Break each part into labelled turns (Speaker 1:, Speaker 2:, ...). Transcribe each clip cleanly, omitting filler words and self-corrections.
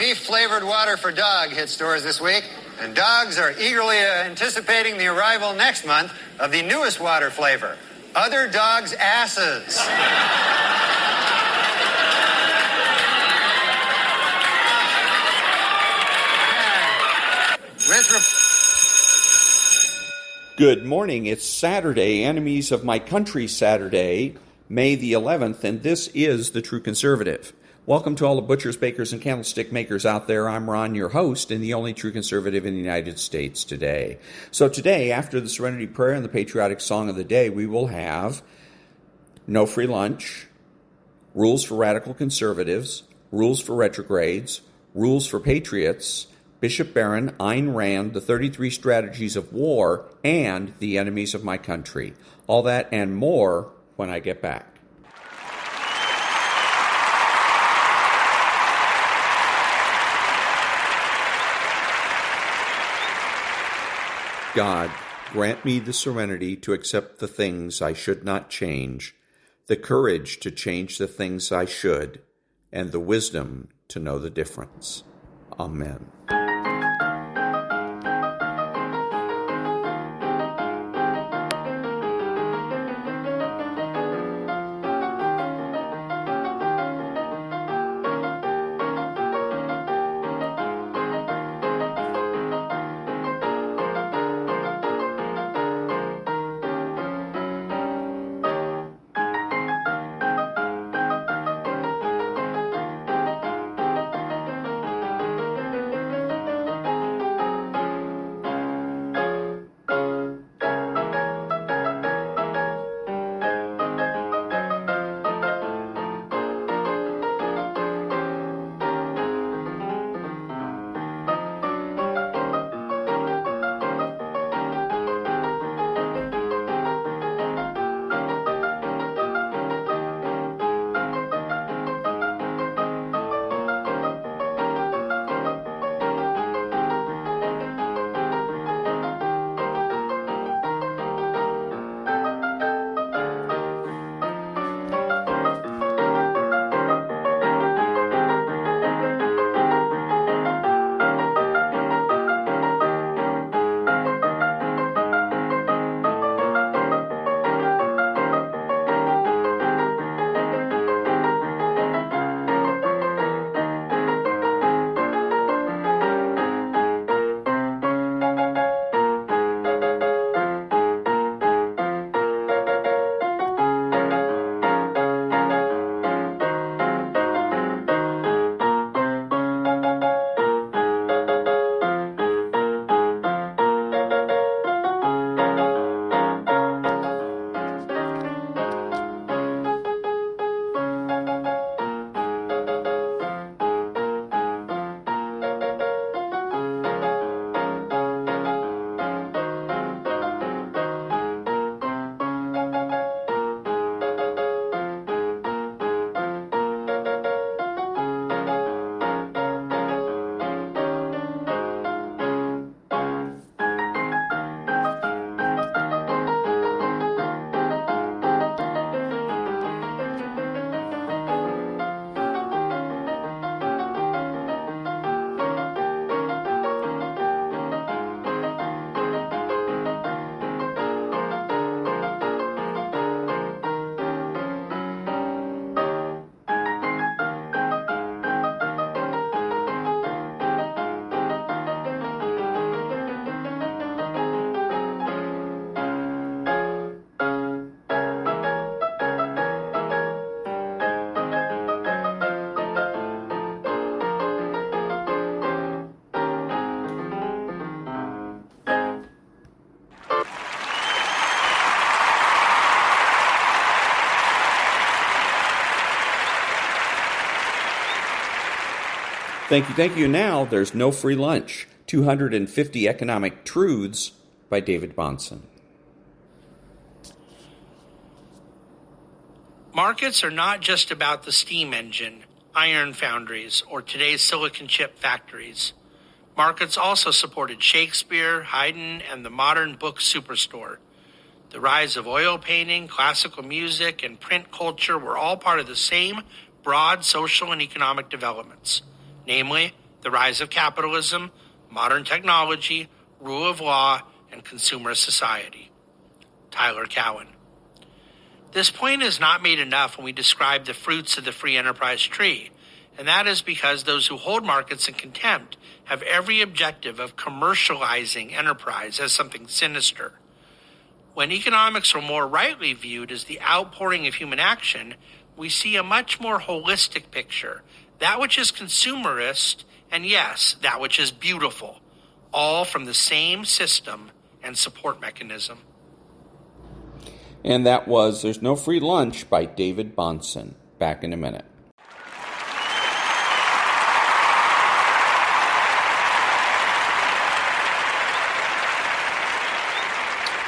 Speaker 1: beef-flavored water for dog hit stores this week, and dogs are eagerly anticipating the arrival next month of the newest water flavor, other dogs' asses.
Speaker 2: Good morning. It's Saturday, Enemies of My Country Saturday, May the 11th, and this is The True Conservative. Welcome to all the butchers, bakers, and candlestick makers out there. I'm Ron, your host, and the only true conservative in the United States today. So today, after the Serenity Prayer and the patriotic song of the day, we will have no free lunch, rules for radical conservatives, rules for retrogrades, rules for patriots, Bishop Barron, Ayn Rand, the 33 strategies of war, and the enemies of my country. All that and more when I get back. God, grant me the serenity to accept the things I should not change, the courage to change the things I should, and the wisdom to know the difference. Amen. Thank you. Now, there's no free lunch. 250 Economic Truths by David Bahnsen.
Speaker 3: Markets are not just about the steam engine, iron foundries, or today's silicon chip factories. Markets also supported Shakespeare, Haydn, and the modern book superstore. The rise of oil painting, classical music, and print culture were all part of the same broad social and economic developments, namely the rise of capitalism, modern technology, rule of law, and consumerist society. Tyler Cowen. This point is not made enough when we describe the fruits of the free enterprise tree, and that is because those who hold markets in contempt have every objective of commercializing enterprise as something sinister. When economics are more rightly viewed as the outpouring of human action, we see a much more holistic picture, that which is consumerist, and yes, that which is beautiful, all from the same system and support mechanism.
Speaker 2: And that was There's No Free Lunch by David Bahnsen. Back in a minute.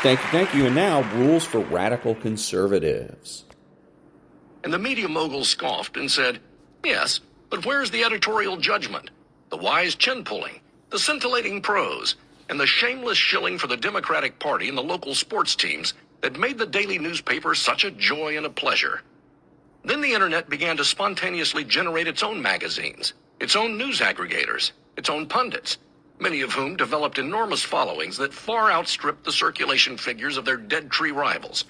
Speaker 2: Thank you. And now, rules for radical conservatives.
Speaker 4: And the media mogul scoffed and said, yes, but where's the editorial judgment, the wise chin-pulling, the scintillating prose, and the shameless shilling for the Democratic Party and the local sports teams that made the daily newspaper such a joy and a pleasure? Then the internet began to spontaneously generate its own magazines, its own news aggregators, its own pundits, many of whom developed enormous followings that far outstripped the circulation figures of their dead tree rivals.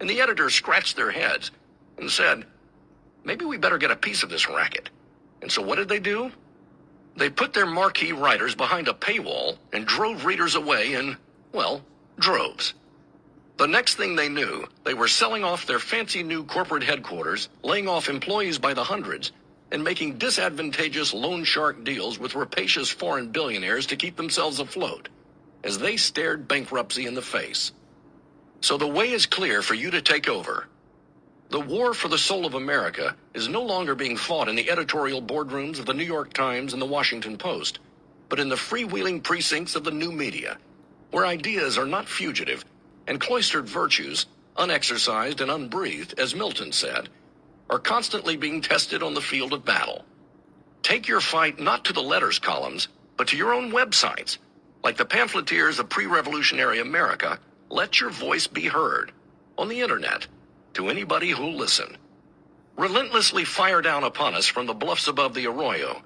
Speaker 4: And the editors scratched their heads and said, maybe we better get a piece of this racket. And so what did they do? They put their marquee writers behind a paywall and drove readers away in, well, droves. The next thing they knew, they were selling off their fancy new corporate headquarters, laying off employees by the hundreds, and making disadvantageous loan shark deals with rapacious foreign billionaires to keep themselves afloat, as they stared bankruptcy in the face. So the way is clear for you to take over. The war for the soul of America is no longer being fought in the editorial boardrooms of the New York Times and the Washington Post, but in the freewheeling precincts of the new media, where ideas are not fugitive, and cloistered virtues, unexercised and unbreathed, as Milton said, are constantly being tested on the field of battle. Take your fight not to the letters columns, but to your own websites. Like the pamphleteers of pre-revolutionary America, let your voice be heard on the internet to anybody who'll listen. Relentlessly fire down upon us from the bluffs above the arroyo.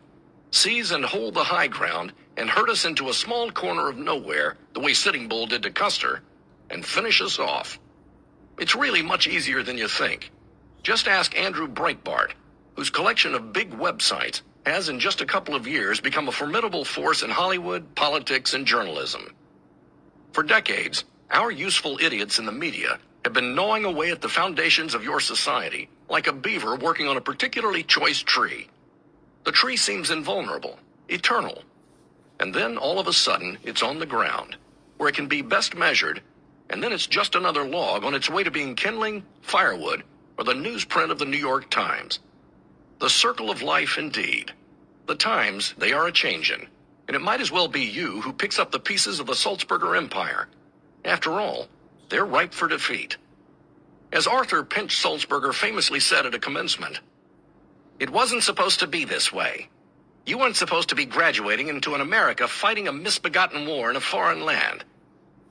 Speaker 4: Seize and hold the high ground and herd us into a small corner of nowhere the way Sitting Bull did to Custer, and finish us off. It's really much easier than you think. Just ask Andrew Breitbart, whose collection of big websites has in just a couple of years become a formidable force in Hollywood, politics, and journalism. For decades, our useful idiots in the media have been gnawing away at the foundations of your society like a beaver working on a particularly choice tree. The tree seems invulnerable, eternal. And then all of a sudden, it's on the ground, where it can be best measured, and then it's just another log on its way to being kindling, firewood, or the newsprint of the New York Times. The circle of life indeed. The times, they are a-changin', and it might as well be you who picks up the pieces of the Salzburger Empire. After all, they're ripe for defeat. As Arthur Pinch Salzburger famously said at a commencement, it wasn't supposed to be this way. You weren't supposed to be graduating into an America fighting a misbegotten war in a foreign land.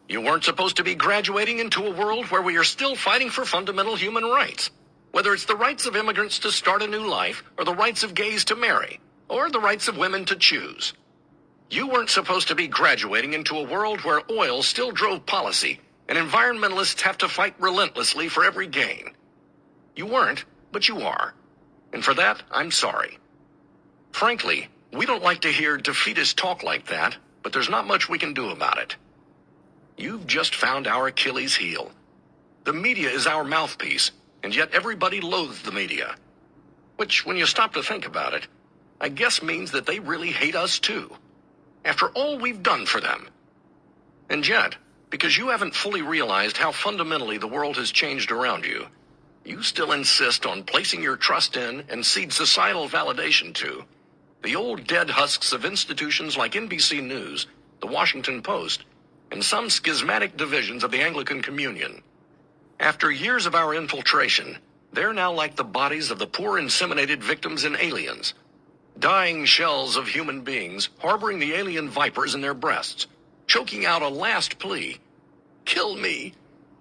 Speaker 4: You weren't supposed to be graduating into a world where we are still fighting for fundamental human rights, whether it's the rights of immigrants to start a new life, or the rights of gays to marry, or the rights of women to choose. You weren't supposed to be graduating into a world where oil still drove policy, and environmentalists have to fight relentlessly for every gain. You weren't, but you are. And for that, I'm sorry. Frankly, we don't like to hear defeatist talk like that, but there's not much we can do about it. You've just found our Achilles heel. The media is our mouthpiece, and yet everybody loathes the media. Which, when you stop to think about it, I guess means that they really hate us too, after all we've done for them. And yet, because you haven't fully realized how fundamentally the world has changed around you, you still insist on placing your trust in and cede societal validation to the old dead husks of institutions like NBC News, the Washington Post, and some schismatic divisions of the Anglican Communion. After years of our infiltration, they're now like the bodies of the poor inseminated victims in Aliens, dying shells of human beings harboring the alien vipers in their breasts, choking out a last plea, kill me,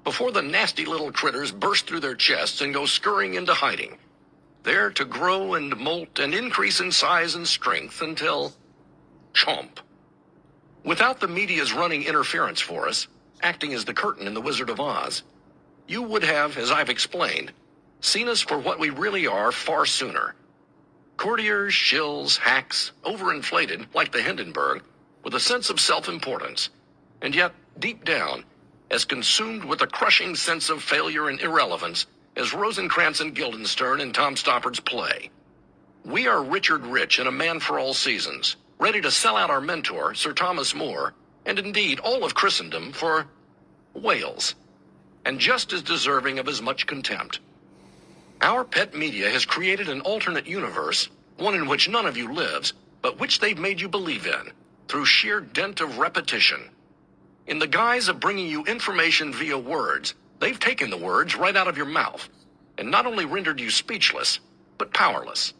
Speaker 4: before the nasty little critters burst through their chests and go scurrying into hiding, there to grow and molt and increase in size and strength until, chomp. Without the media's running interference for us, acting as the curtain in The Wizard of Oz, you would have, as I've explained, seen us for what we really are far sooner. Courtiers, shills, hacks, overinflated like the Hindenburg, with a sense of self-importance, and yet, deep down, as consumed with a crushing sense of failure and irrelevance as Rosencrantz and Guildenstern in Tom Stoppard's play. We are Richard Rich in A Man for All Seasons, ready to sell out our mentor, Sir Thomas More, and indeed all of Christendom for Wales, and just as deserving of as much contempt. Our pet media has created an alternate universe, one in which none of you lives, but which they've made you believe in, through sheer dint of repetition. In the guise of bringing you information via words, they've taken the words right out of your mouth, and not only rendered you speechless, but powerless.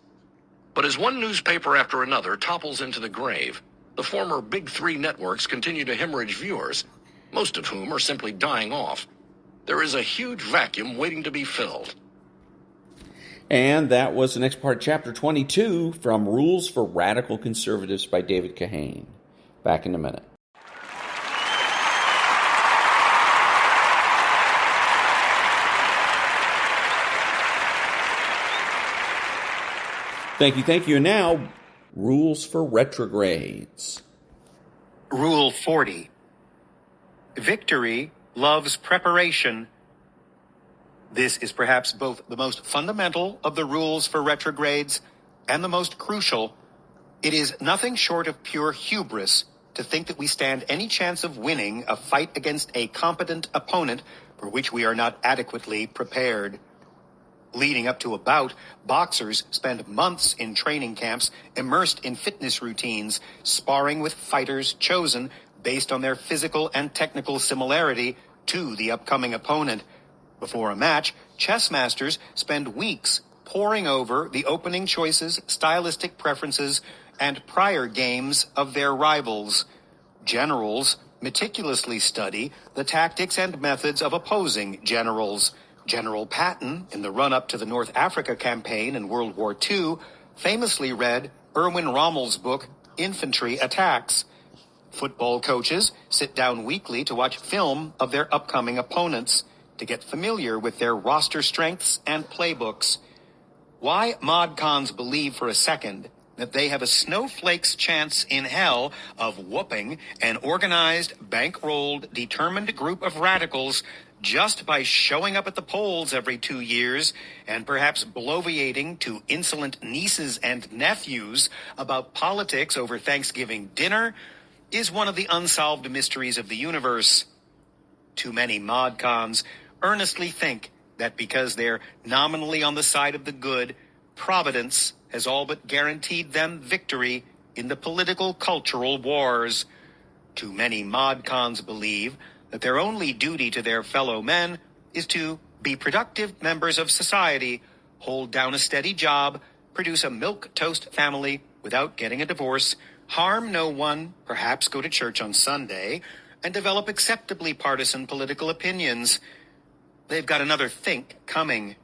Speaker 4: But as one newspaper after another topples into the grave, the former Big Three networks continue to hemorrhage viewers, most of whom are simply dying off. There is a huge vacuum waiting to be filled.
Speaker 2: And that was the next part, Chapter 22, from Rules for Radical Conservatives by David Kahane. Back in a minute. Thank you. And now, Rules for Retrogrades.
Speaker 5: Rule 40. Victory loves preparation. This is perhaps both the most fundamental of the rules for retrogrades and the most crucial. It is nothing short of pure hubris to think that we stand any chance of winning a fight against a competent opponent for which we are not adequately prepared. Leading up to a bout, boxers spend months in training camps, immersed in fitness routines, sparring with fighters chosen based on their physical and technical similarity to the upcoming opponent. Before a match, chess masters spend weeks poring over the opening choices, stylistic preferences, and prior games of their rivals. Generals meticulously study the tactics and methods of opposing generals. General Patton, in the run-up to the North Africa campaign in World War II, famously read Erwin Rommel's book, Infantry Attacks. Football coaches sit down weekly to watch film of their upcoming opponents, to get familiar with their roster strengths and playbooks. Why mod cons believe for a second that they have a snowflake's chance in hell of whooping an organized, bankrolled, determined group of radicals just by showing up at the polls every 2 years and perhaps bloviating to insolent nieces and nephews about politics over Thanksgiving dinner is one of the unsolved mysteries of the universe. Too many mod cons earnestly think that because they're nominally on the side of the good, Providence has all but guaranteed them victory in the political cultural wars. Too many mod cons believe that their only duty to their fellow men is to be productive members of society, hold down a steady job, produce a milquetoast family without getting a divorce, harm no one, perhaps go to church on Sunday, and develop acceptably partisan political opinions. They've got another think coming.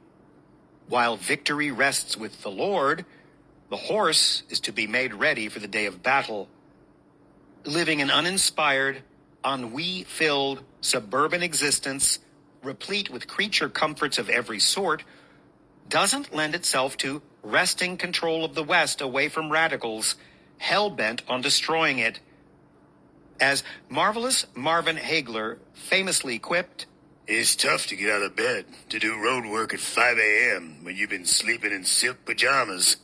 Speaker 5: While victory rests with the Lord, the horse is to be made ready for the day of battle. Living an uninspired, ennui-filled, suburban existence, replete with creature comforts of every sort, doesn't lend itself to wresting control of the West away from radicals, hell-bent on destroying it. As marvelous Marvin Hagler famously quipped, "It's tough to get out of bed to do road work at 5 a.m. when you've been sleeping in silk pajamas."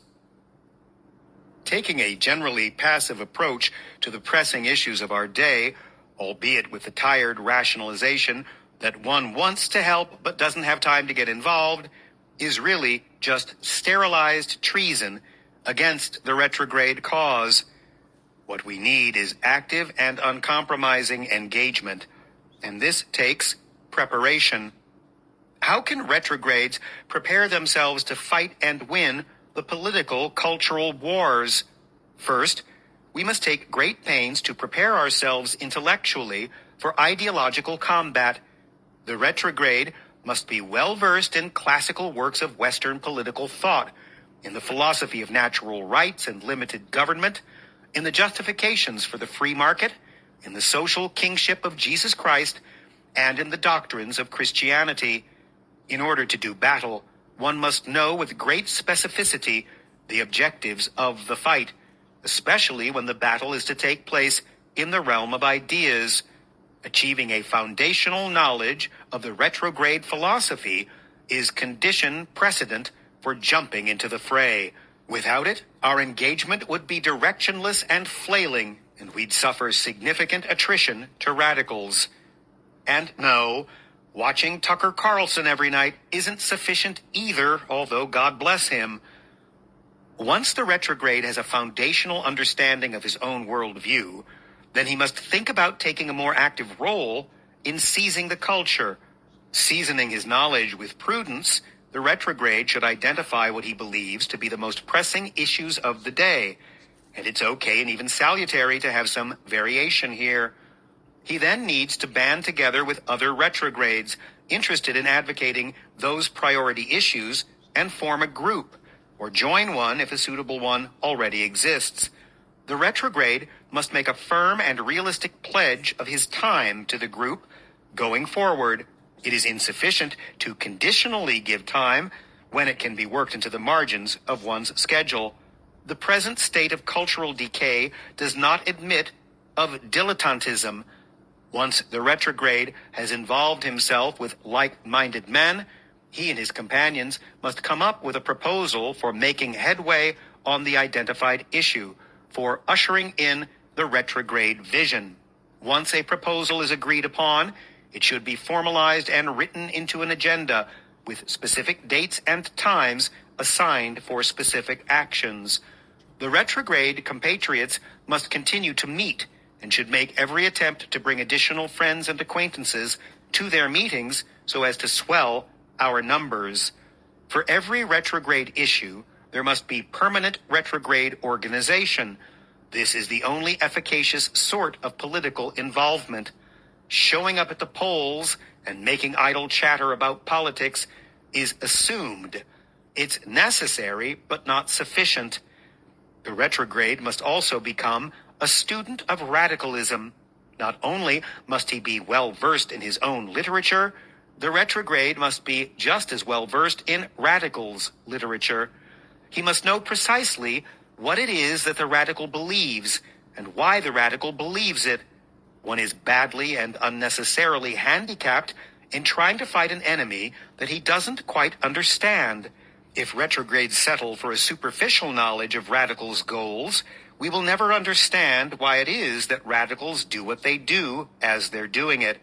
Speaker 5: Taking a generally passive approach to the pressing issues of our day, albeit with the tired rationalization that one wants to help but doesn't have time to get involved, is really just sterilized treason against the retrograde cause. What we need is active and uncompromising engagement, and this takes preparation. How can retrogrades prepare themselves to fight and win the political cultural wars? First, we must take great pains to prepare ourselves intellectually for ideological combat. The retrograde must be well versed in classical works of Western political thought, in the philosophy of natural rights and limited government, in the justifications for the free market, in the social kingship of Jesus Christ, and in the doctrines of Christianity. In order to do battle, one must know with great specificity the objectives of the fight, especially when the battle is to take place in the realm of ideas. Achieving a foundational knowledge of the retrograde philosophy is condition precedent for jumping into the fray. Without it, our engagement would be directionless and flailing, and we'd suffer significant attrition to radicals. And no, watching Tucker Carlson every night isn't sufficient either, although God bless him. Once the retrograde has a foundational understanding of his own worldview, then he must think about taking a more active role in seizing the culture. Seasoning his knowledge with prudence, the retrograde should identify what he believes to be the most pressing issues of the day. And it's okay and even salutary to have some variation here. He then needs to band together with other retrogrades interested in advocating those priority issues and form a group, or join one if a suitable one already exists. The retrograde must make a firm and realistic pledge of his time to the group going forward. It is insufficient to conditionally give time when it can be worked into the margins of one's schedule. The present state of cultural decay does not admit of dilettantism. Once the retrograde has involved himself with like-minded men, he and his companions must come up with a proposal for making headway on the identified issue, for ushering in the retrograde vision. Once a proposal is agreed upon, it should be formalized and written into an agenda with specific dates and times assigned for specific actions. The retrograde compatriots must continue to meet and should make every attempt to bring additional friends and acquaintances to their meetings so as to swell our numbers. For every retrograde issue, there must be permanent retrograde organization. This is the only efficacious sort of political involvement. Showing up at the polls and making idle chatter about politics is assumed. It's necessary, but not sufficient. The retrograde must also become a student of radicalism. Not only must he be well versed in his own literature, the retrograde must be just as well versed in radicals' literature. He must know precisely what it is that the radical believes and why the radical believes it. One is badly and unnecessarily handicapped in trying to fight an enemy that he doesn't quite understand. If retrogrades settle for a superficial knowledge of radicals' goals, we will never understand why it is that radicals do what they do as they're doing it.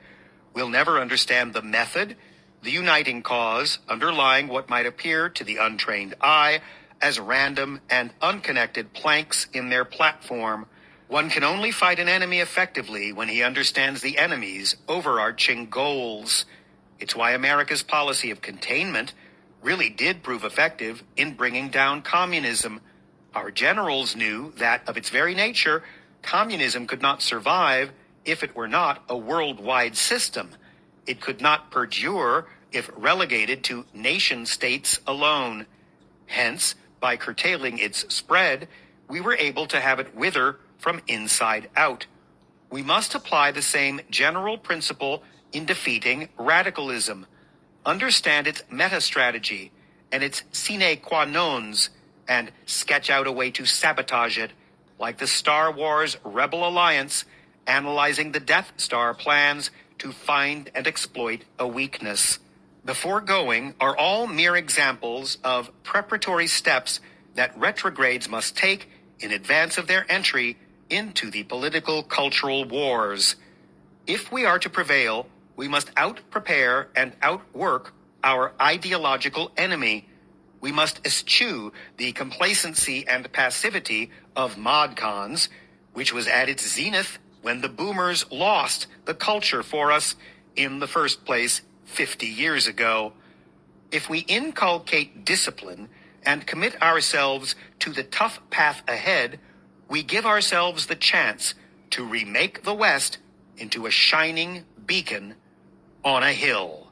Speaker 5: We'll never understand the method, the uniting cause underlying what might appear to the untrained eye as random and unconnected planks in their platform. One can only fight an enemy effectively when he understands the enemy's overarching goals. It's why America's policy of containment really did prove effective in bringing down communism. Our generals knew that, of its very nature, communism could not survive if it were not a worldwide system. It could not perdure if relegated to nation-states alone. Hence, by curtailing its spread, we were able to have it wither from inside out. We must apply the same general principle in defeating radicalism. Understand its meta-strategy and its sine qua nons, and sketch out a way to sabotage it, like the Star Wars Rebel Alliance analyzing the Death Star plans to find and exploit a weakness. The foregoing are all mere examples of preparatory steps that retrogrades must take in advance of their entry into the political cultural wars. If we are to prevail, we must out-prepare and outwork our ideological enemy. We must eschew the complacency and passivity of modcons, which was at its zenith when the boomers lost the culture for us in the first place 50 years ago. If we inculcate discipline and commit ourselves to the tough path ahead, we give ourselves the chance to remake the West into a shining beacon on a hill.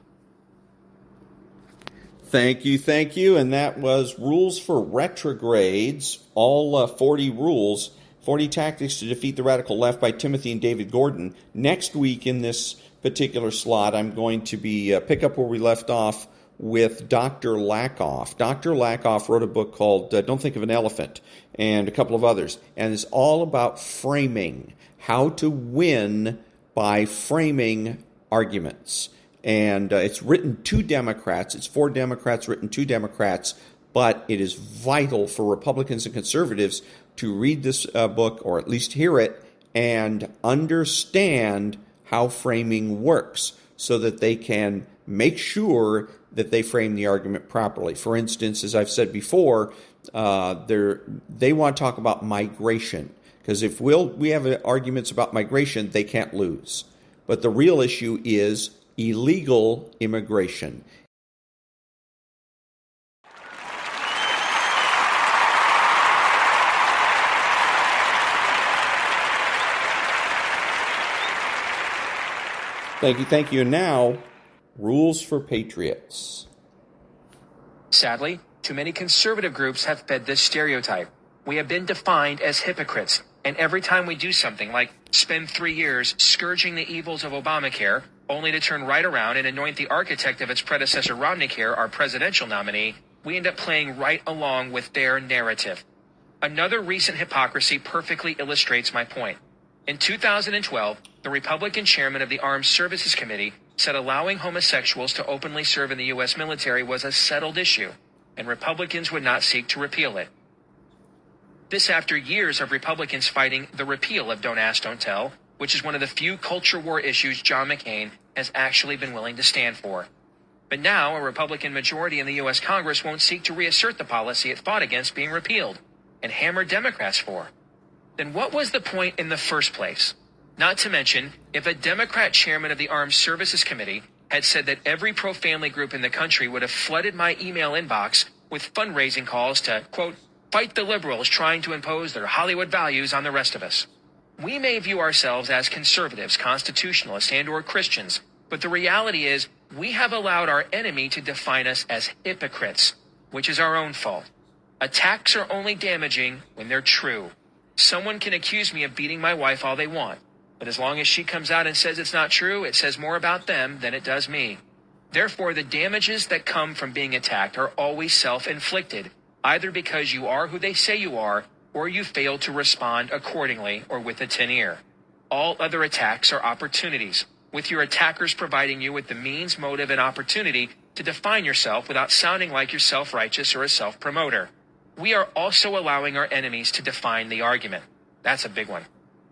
Speaker 2: Thank you. And that was Rules for Retrogrades, all 40 rules 40 Tactics to Defeat the Radical Left by Timothy and David Gordon. Next week in this particular slot, I'm going to be pick up where we left off with Dr. Lakoff. Dr. Lakoff wrote a book called Don't Think of an Elephant, and a couple of others. And it's all about framing, how to win by framing arguments. And it's written to Democrats. It's for Democrats, written to Democrats. But it is vital for Republicans and conservatives to read this book, or at least hear it, and understand how framing works so that they can make sure that they frame the argument properly. For instance, as I've said before, they want to talk about migration, because if we have arguments about migration, they can't lose. But the real issue is illegal immigration. Thank you. And now, rules for patriots.
Speaker 6: Sadly, too many conservative groups have fed this stereotype. We have been defined as hypocrites, and every time we do something like spend 3 years scourging the evils of Obamacare, only to turn right around and anoint the architect of its predecessor Romneycare our presidential nominee, we end up playing right along with their narrative. Another recent hypocrisy perfectly illustrates my point. In 2012, the Republican chairman of the Armed Services Committee said allowing homosexuals to openly serve in the U.S. military was a settled issue, and Republicans would not seek to repeal it. This after years of Republicans fighting the repeal of Don't Ask, Don't Tell, which is one of the few culture war issues John McCain has actually been willing to stand for. But now, a Republican majority in the U.S. Congress won't seek to reassert the policy it fought against being repealed, and hammered Democrats for. Then what was the point in the first place? Not to mention, if a Democrat chairman of the Armed Services Committee had said that every pro-family group in the country would have flooded my email inbox with fundraising calls to, quote, fight the liberals trying to impose their Hollywood values on the rest of us. We may view ourselves as conservatives, constitutionalists, and/or Christians, but the reality is we have allowed our enemy to define us as hypocrites, which is our own fault. Attacks are only damaging when they're true. Someone can accuse me of beating my wife all they want, but as long as she comes out and says it's not true, it says more about them than it does me. Therefore, the damages that come from being attacked are always self-inflicted, either because you are who they say you are, or you fail to respond accordingly or with a tin ear. All other attacks are opportunities, with your attackers providing you with the means, motive, and opportunity to define yourself without sounding like you're self-righteous or a self-promoter. We are also allowing our enemies to define the argument. That's a big one.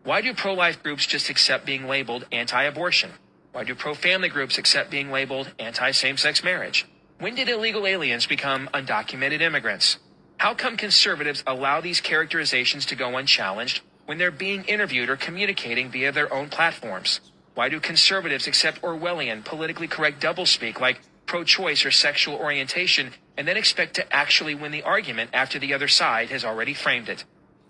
Speaker 6: Why do pro-life groups just accept being labeled anti-abortion? Why do pro-family groups accept being labeled anti-same-sex marriage? When did illegal aliens become undocumented immigrants? How come conservatives allow these characterizations to go unchallenged when they're being interviewed or communicating via their own platforms? Why do conservatives accept Orwellian, politically correct doublespeak like pro-choice or sexual orientation and then expect to actually win the argument after the other side has already framed it?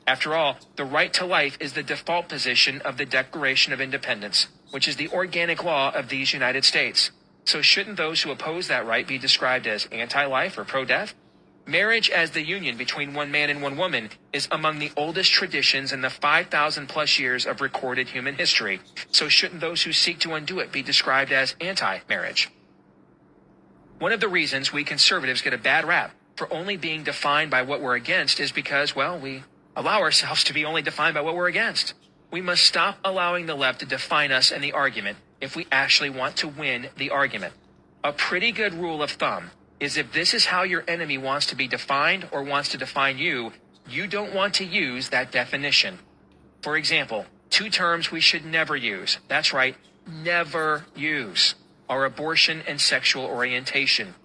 Speaker 6: After all, the right to life is the default position of the Declaration of Independence, which is the organic law of these United States. So shouldn't those who oppose that right be described as anti-life or pro-death? Marriage as the union between one man and one woman is among the oldest traditions in the 5,000 plus years of recorded human history. So shouldn't those who seek to undo it be described as anti-marriage? One of the reasons we conservatives get a bad rap for only being defined by what we're against is because, well, we allow ourselves to be only defined by what we're against. We must stop allowing the left to define us in the argument if we actually want to win the argument. A pretty good rule of thumb is if this is how your enemy wants to be defined or wants to define you, you don't want to use that definition. For example, two terms we should never use. That's right, never use. Are abortion and sexual orientation.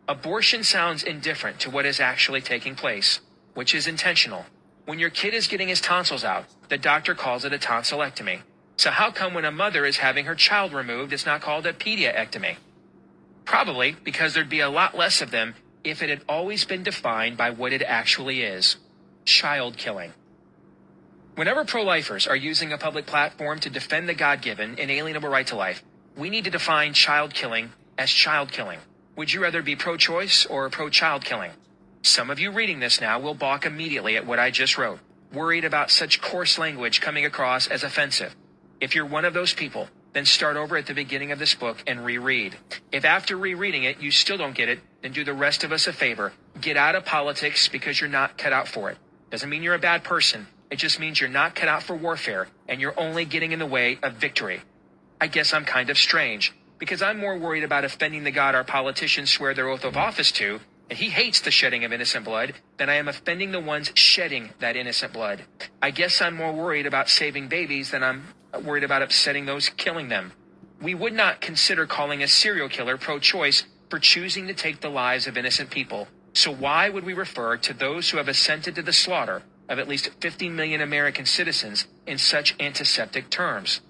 Speaker 6: Abortion sounds indifferent to what is actually taking place, which is intentional. When your kid is getting his tonsils out, the doctor calls it a tonsillectomy. So how come when a mother is having her child removed, it's not called a pediaectomy? Probably because there'd be a lot less of them if it had always been defined by what it actually is: child killing. Whenever pro-lifers are using a public platform to defend the God-given, inalienable right to life, we need to define child killing as child killing. Would you rather be pro-choice or pro-child killing? Some of you reading this now will balk immediately at what I just wrote. worried about such coarse language coming across as offensive. If you're one of those people, then start over at the beginning of this book and reread. If after rereading it you still don't get it, then do the rest of us a favor. Get out of politics because you're not cut out for it. Doesn't mean you're a bad person. It just means you're not cut out for warfare, and you're only getting in the way of victory. I guess I'm kind of strange, because I'm more worried about offending the God our politicians swear their oath of office to, and he hates the shedding of innocent blood, than I am offending the ones shedding that innocent blood. I guess I'm more worried about saving babies than I'm worried about upsetting those killing them. We would not consider calling a serial killer pro-choice for choosing to take the lives of innocent people. So why would we refer to those who have assented to the slaughter of at least 50 million American citizens in such antiseptic terms?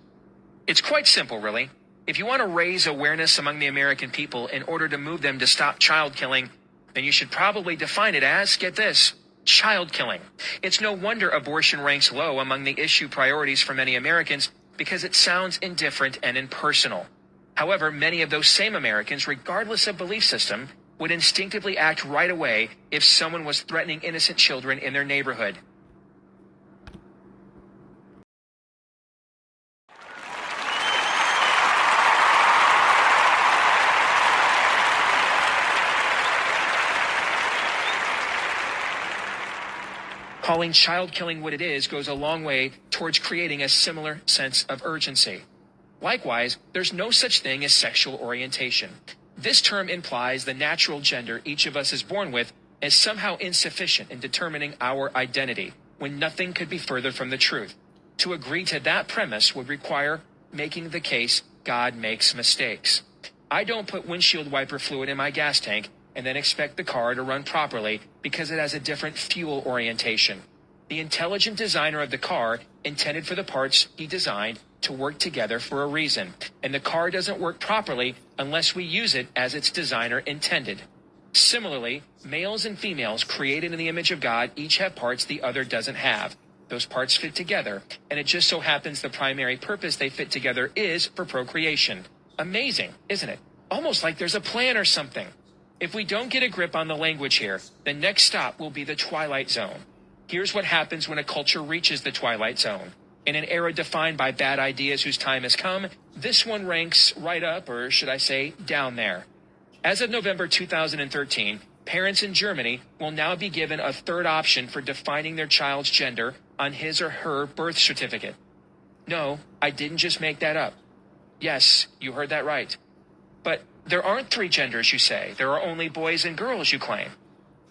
Speaker 6: It's quite simple, really. If you want to raise awareness among the American people in order to move them to stop child killing, then you should probably define it as, get this, child killing. It's no wonder abortion ranks low among the issue priorities for many Americans because it sounds indifferent and impersonal. However, many of those same Americans, regardless of belief system, would instinctively act right away if someone was threatening innocent children in their neighborhood. Calling child killing what it is goes a long way towards creating a similar sense of urgency. Likewise, there's no such thing as sexual orientation. This term implies the natural gender each of us is born with is somehow insufficient in determining our identity, when nothing could be further from the truth. To agree to that premise would require making the case God makes mistakes. I don't put windshield wiper fluid in my gas tank and then expect the car to run properly because it has a different fuel orientation. The intelligent designer of the car intended for the parts he designed to work together for a reason, and the car doesn't work properly unless we use it as its designer intended. Similarly, males and females created in the image of God each have parts the other doesn't have. Those parts fit together, and it just so happens the primary purpose they fit together is for procreation. Amazing, isn't it? Almost like there's a plan or something. If we don't get a grip on the language here, the next stop will be the Twilight Zone. Here's what happens when a culture reaches the Twilight Zone. In an era defined by bad ideas whose time has come, this one ranks right up, or should I say, down there. As of November 2013, parents in Germany will now be given a third option for defining their child's gender on his or her birth certificate. No, I didn't just make that up. Yes, you heard that right. But there aren't three genders, you say. There are only boys and girls, you claim.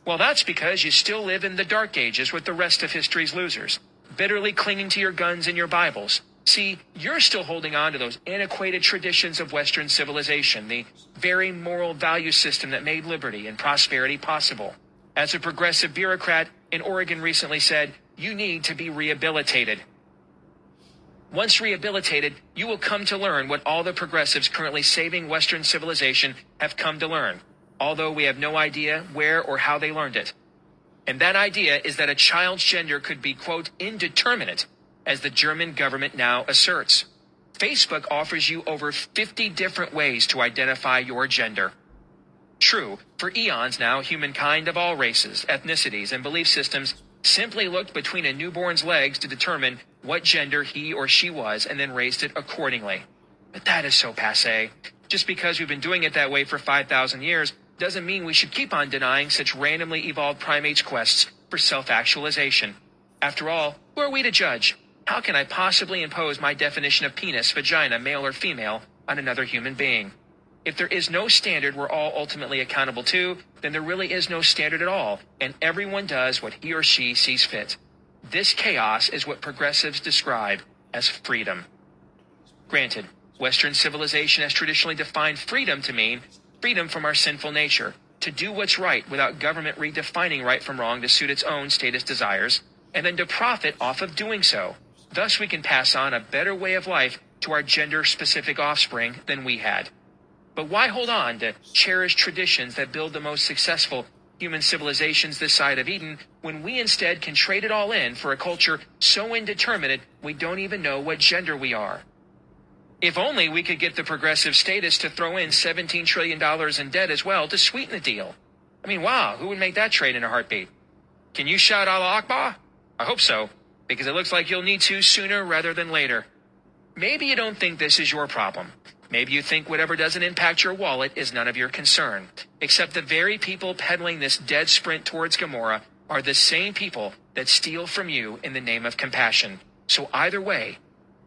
Speaker 6: Well, that's because you still live in the dark ages with the rest of history's losers, bitterly clinging to your guns and your Bibles. See, you're still holding on to those antiquated traditions of Western civilization, the very moral value system that made liberty and prosperity possible. As a progressive bureaucrat in Oregon recently said, you need to be rehabilitated. Once rehabilitated, you will come to learn what all the progressives currently saving Western civilization have come to learn, although we have no idea where or how they learned it. And that idea is that a child's gender could be, quote, indeterminate, as the German government now asserts. Facebook offers you over 50 different ways to identify your gender. True, for eons now, humankind of all races, ethnicities, and belief systems simply looked between a newborn's legs to determine what gender he or she was and then raised it accordingly. But that is so passé. Just because we've been doing it that way for 5,000 years doesn't mean we should keep on denying such randomly evolved primates' quests for self-actualization. After all, who are we to judge? How can I possibly impose my definition of penis, vagina, male or female on another human being? If there is no standard we're all ultimately accountable to, then there really is no standard at all, and everyone does what he or she sees fit. This chaos is what progressives describe as freedom. Granted, Western civilization has traditionally defined freedom to mean freedom from our sinful nature, to do what's right without government redefining right from wrong to suit its own status desires, and then to profit off of doing so. Thus we can pass on a better way of life to our gender-specific offspring than we had. But why hold on to cherished traditions that build the most successful human civilizations this side of Eden when we instead can trade it all in for a culture so indeterminate we don't even know what gender we are? If only we could get the progressive status to throw in $17 trillion in debt as well to sweeten the deal. I mean, wow, who would make that trade in a heartbeat? Can you shout Allah Akbar? I hope so. because it looks like you'll need to sooner rather than later. Maybe you don't think this is your problem. Maybe you think whatever doesn't impact your wallet is none of your concern. Except the very people peddling this dead sprint towards Gomorrah are the same people that steal from you in the name of compassion. So either way,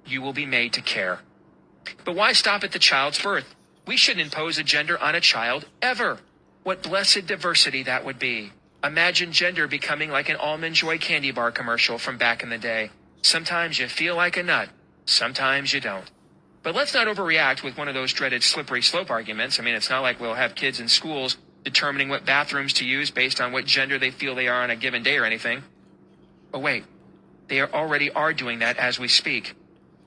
Speaker 6: you will be made to care. But why stop at the child's birth? We shouldn't impose a gender on a child ever. What blessed diversity that would be. Imagine gender becoming like an Almond Joy candy bar commercial from back in the day. Sometimes you feel like a nut. Sometimes you don't. But let's not overreact with one of those dreaded slippery slope arguments. I mean, it's not like we'll have kids in schools determining what bathrooms to use based on what gender they feel they are on a given day or anything. Oh, wait. They already are doing that as we speak.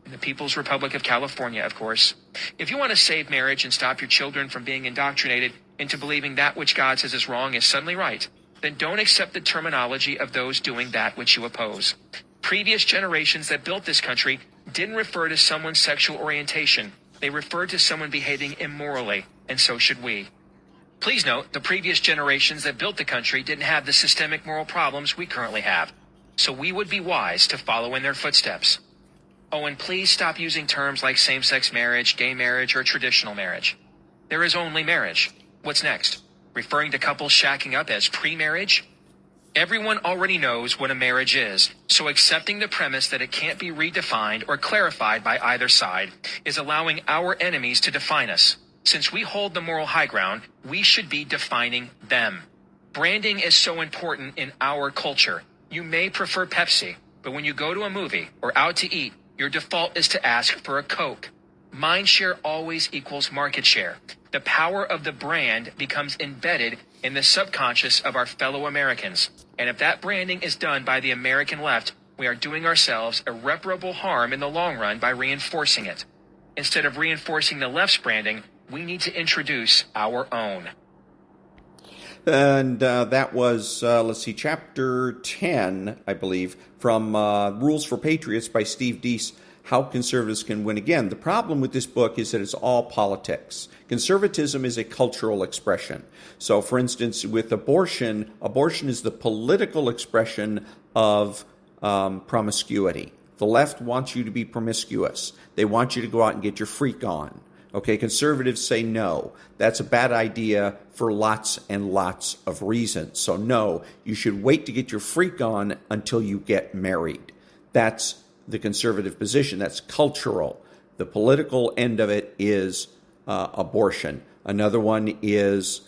Speaker 6: In the People's Republic of California, of course. If you want to save marriage and stop your children from being indoctrinated into believing that which God says is wrong is suddenly right, then don't accept the terminology of those doing that which you oppose. Previous generations that built this country didn't refer to someone's sexual orientation. They referred to someone behaving immorally, and so should we. Please note, the previous generations that built the country didn't have the systemic moral problems we currently have. So we would be wise to follow in their footsteps. Oh, and please stop using terms like same-sex marriage, gay marriage, or traditional marriage. There is only marriage. What's next? Referring to couples shacking up as pre-marriage? Everyone already knows what a marriage is, so accepting the premise that it can't be redefined or clarified by either side is allowing our enemies to define us. Since we hold the moral high ground, we should be defining them. Branding is so important in our culture. You may prefer Pepsi, but when you go to a movie or out to eat, your default is to ask for a Coke. Mind share always equals market share. The power of the brand becomes embedded in the subconscious of our fellow Americans. And if that branding is done by the American left, we are doing ourselves irreparable harm in the long run by reinforcing it. Instead of reinforcing the left's branding, we need to introduce our own.
Speaker 2: And that was, chapter 10, I believe, from Rules for Patriots by Steve Deese, How Conservatives Can Win Again. The problem with this book is that it's all politics. Conservatism is a cultural expression. So, for instance, with abortion, abortion is the political expression of promiscuity. The left wants you to be promiscuous. They want you to go out and get your freak on. Okay, conservatives say no. That's a bad idea for lots and lots of reasons. So no, you should wait to get your freak on until you get married. That's the conservative position. That's cultural. The political end of it is abortion. Another one is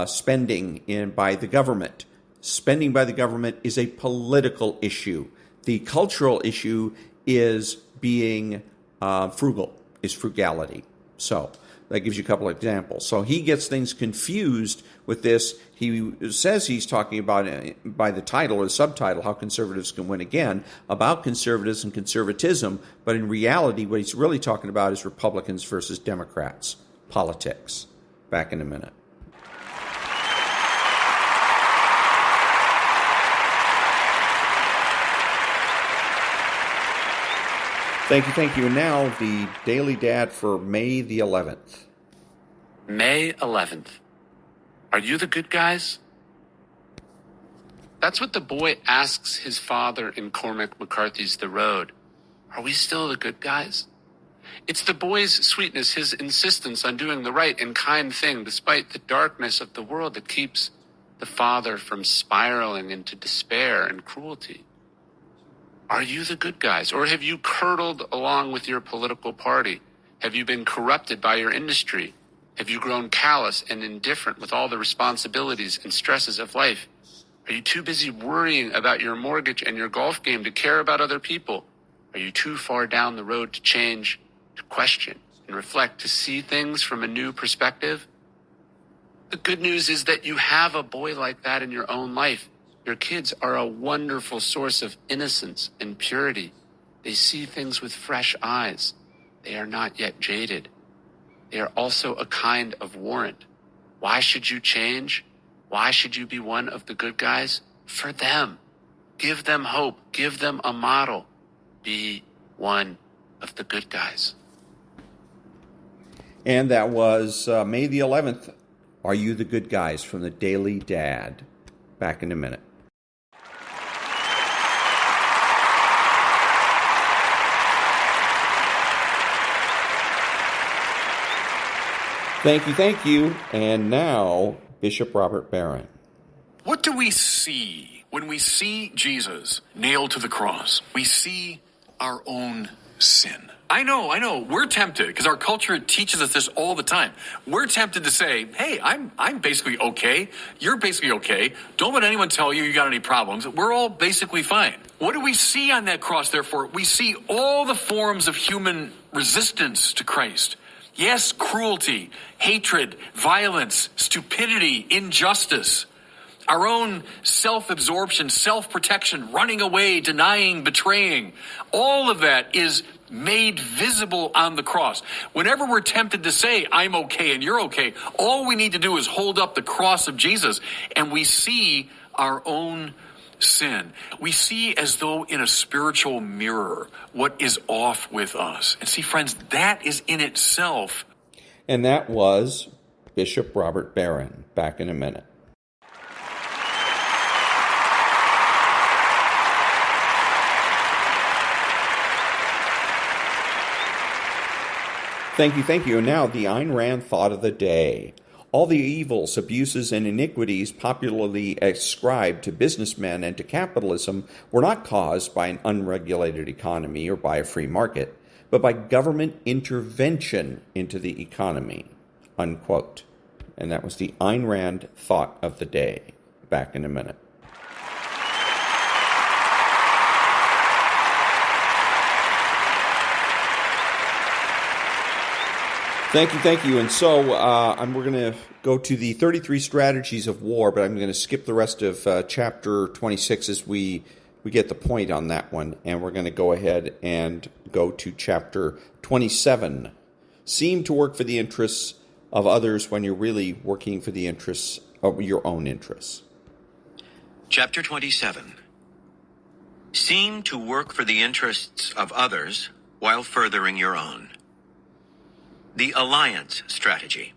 Speaker 2: spending by the government. Spending by the government is a political issue. The cultural issue is being frugal, is frugality. So that gives you a couple of examples. So he gets things confused with this. He says he's talking about, by the title or the subtitle, How Conservatives Can Win Again, about conservatives and conservatism. But in reality, what he's really talking about is Republicans versus Democrats, politics. Back in a minute. Thank you. And now the Daily Dad for May the 11th.
Speaker 7: May 11th. Are you the good guys? That's what the boy asks his father in Cormac McCarthy's The Road. Are we still the good guys? It's the boy's sweetness, his insistence on doing the right and kind thing despite the darkness of the world that keeps the father from spiraling into despair and cruelty. Are you the good guys? Or have you curdled along with your political party? Have you been corrupted by your industry? Have you grown callous and indifferent with all the responsibilities and stresses of life? Are you too busy worrying about your mortgage and your golf game to care about other people? Are you too far down the road to change, to question, and reflect, to see things from a new perspective? The good news is that you have a boy like that in your own life. Your kids are a wonderful source of innocence and purity. They see things with fresh eyes. They are not yet jaded. They are also a kind of warrant. Why should you change? Why should you be one of the good guys? For them. Give them hope. Give them a model. Be one of the good guys.
Speaker 2: And that was May the 11th. Are you the good guys? From the Daily Dad. Back in a minute. Thank you. And now, Bishop Robert Barron.
Speaker 8: What do we see when we see Jesus nailed to the cross? We see our own sin. I know. We're tempted, because our culture teaches us this all the time. We're tempted to say, hey, I'm basically okay. You're basically okay. Don't let anyone tell you got any problems. We're all basically fine. What do we see on that cross, therefore? We see all the forms of human resistance to Christ. Yes, cruelty, hatred, violence, stupidity, injustice. Our own self-absorption, self-protection, running away, denying, betraying. All of that is made visible on the cross. Whenever we're tempted to say, I'm okay and you're okay, all we need to do is hold up the cross of Jesus and we see our own sin. We see as though in a spiritual mirror what is off with us. And see, friends, that is in itself.
Speaker 2: And that was Bishop Robert Barron. Back in a minute. Thank you. And now the Ayn Rand thought of the day. All the evils, abuses, and iniquities popularly ascribed to businessmen and to capitalism were not caused by an unregulated economy or by a free market, but by government intervention into the economy, unquote. And that was the Ayn Rand thought of the day. Back in a minute. Thank you. And so we're going to go to the 33 strategies of war, but I'm going to skip the rest of chapter 26 as we get the point on that one. And we're going to go ahead and go to chapter 27. Seem to work for the interests of others when you're really working for the interests of your own interests.
Speaker 9: Chapter 27. Seem to work for the interests of others while furthering your own. The alliance strategy.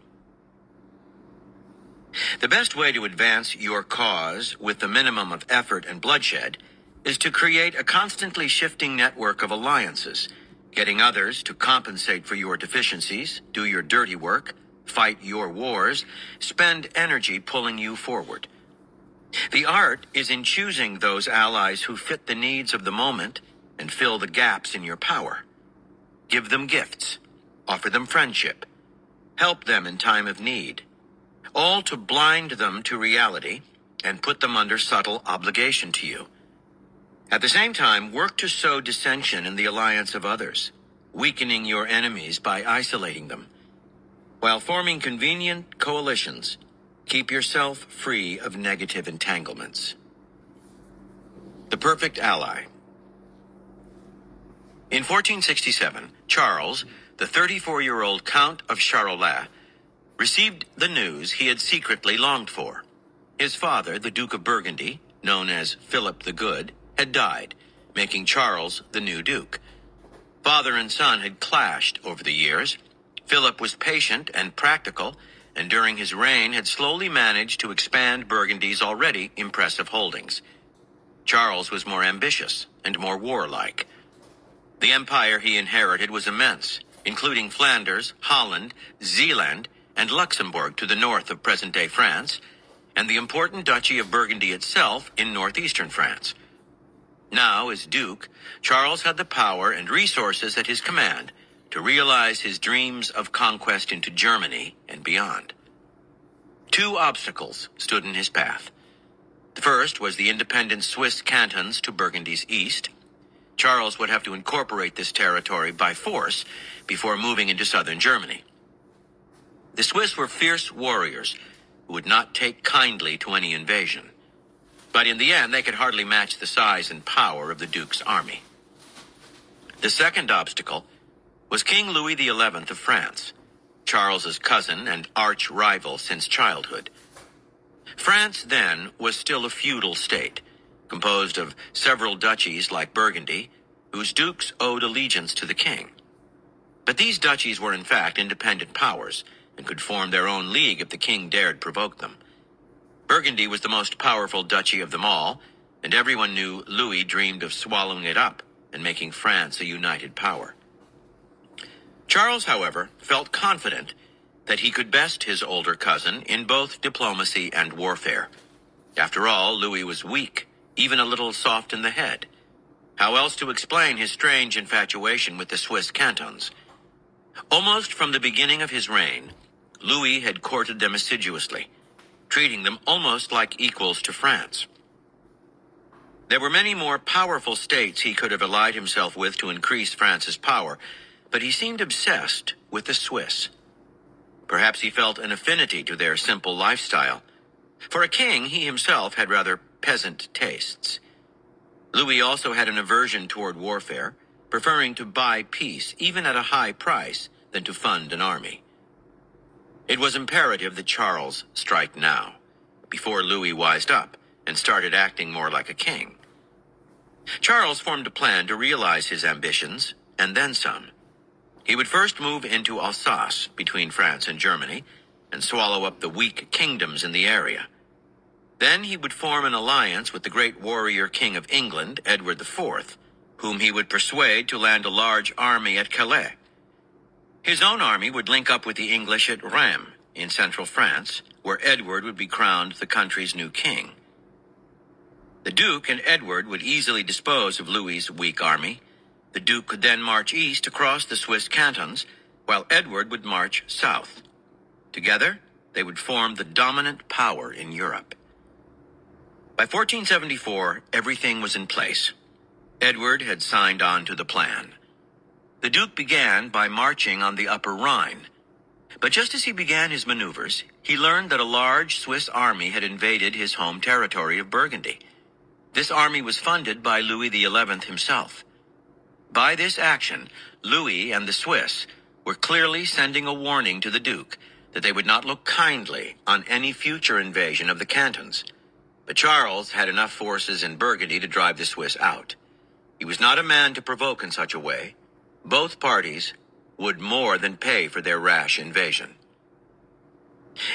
Speaker 9: The best way to advance your cause with the minimum of effort and bloodshed is to create a constantly shifting network of alliances, getting others to compensate for your deficiencies, do your dirty work, fight your wars, spend energy pulling you forward. The art is in choosing those allies who fit the needs of the moment and fill the gaps in your power. Give them gifts. Offer them friendship. Help them in time of need. All to blind them to reality and put them under subtle obligation to you. At the same time, work to sow dissension in the alliance of others, weakening your enemies by isolating them. While forming convenient coalitions, keep yourself free of negative entanglements. The perfect ally. In 1467, Charles, the 34-year-old Count of Charolais, received the news he had secretly longed for. His father, the Duke of Burgundy, known as Philip the Good, had died, making Charles the new Duke. Father and son had clashed over the years. Philip was patient and practical, and during his reign had slowly managed to expand Burgundy's already impressive holdings. Charles was more ambitious and more warlike. The empire he inherited was immense, including Flanders, Holland, Zeeland, and Luxembourg to the north of present-day France, and the important Duchy of Burgundy itself in northeastern France. Now, as Duke, Charles had the power and resources at his command to realize his dreams of conquest into Germany and beyond. Two obstacles stood in his path. The first was the independent Swiss cantons to Burgundy's east. Charles would have to incorporate this territory by force before moving into southern Germany. The Swiss were fierce warriors who would not take kindly to any invasion. But in the end, they could hardly match the size and power of the Duke's army. The second obstacle was King Louis XI of France, Charles's cousin and arch rival since childhood. France then was still a feudal state, composed of several duchies like Burgundy, whose dukes owed allegiance to the king. But these duchies were in fact independent powers and could form their own league if the king dared provoke them. Burgundy was the most powerful duchy of them all, and everyone knew Louis dreamed of swallowing it up and making France a united power. Charles, however, felt confident that he could best his older cousin in both diplomacy and warfare. After all, Louis was weak, even a little soft in the head. How else to explain his strange infatuation with the Swiss cantons? Almost from the beginning of his reign, Louis had courted them assiduously, treating them almost like equals to France. There were many more powerful states he could have allied himself with to increase France's power, but he seemed obsessed with the Swiss. Perhaps he felt an affinity to their simple lifestyle. For a king, he himself had rather peasant tastes. Louis also had an aversion toward warfare, preferring to buy peace, even at a high price, than to fund an army. It was imperative that Charles strike now, before Louis wised up and started acting more like a king. Charles formed a plan to realize his ambitions, and then some. He would first move into Alsace, between France and Germany, and swallow up the weak kingdoms in the area. Then he would form an alliance with the great warrior king of England, Edward IV, whom he would persuade to land a large army at Calais. His own army would link up with the English at Rheims, in central France, where Edward would be crowned the country's new king. The Duke and Edward would easily dispose of Louis's weak army. The Duke could then march east across the Swiss cantons, while Edward would march south. Together, they would form the dominant power in Europe. By 1474, everything was in place. Edward had signed on to the plan. The Duke began by marching on the Upper Rhine. But just as he began his maneuvers, he learned that a large Swiss army had invaded his home territory of Burgundy. This army was funded by Louis XI himself. By this action, Louis and the Swiss were clearly sending a warning to the Duke that they would not look kindly on any future invasion of the cantons. But Charles had enough forces in Burgundy to drive the Swiss out. He was not a man to provoke in such a way. Both parties would more than pay for their rash invasion.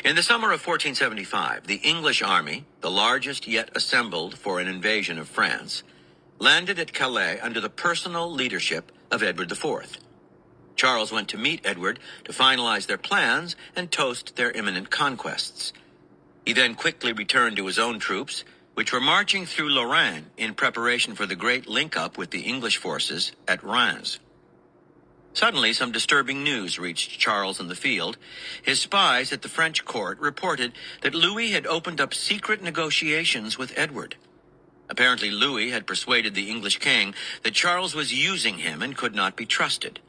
Speaker 9: In the summer of 1475, the English army, the largest yet assembled for an invasion of France, landed at Calais under the personal leadership of Edward IV. Charles went to meet Edward to finalize their plans and toast their imminent conquests. He then quickly returned to his own troops, which were marching through Lorraine in preparation for the great link-up with the English forces at Rheims. Suddenly, some disturbing news reached Charles in the field. His spies at the French court reported that Louis had opened up secret negotiations with Edward. Apparently, Louis had persuaded the English king that Charles was using him and could not be trusted.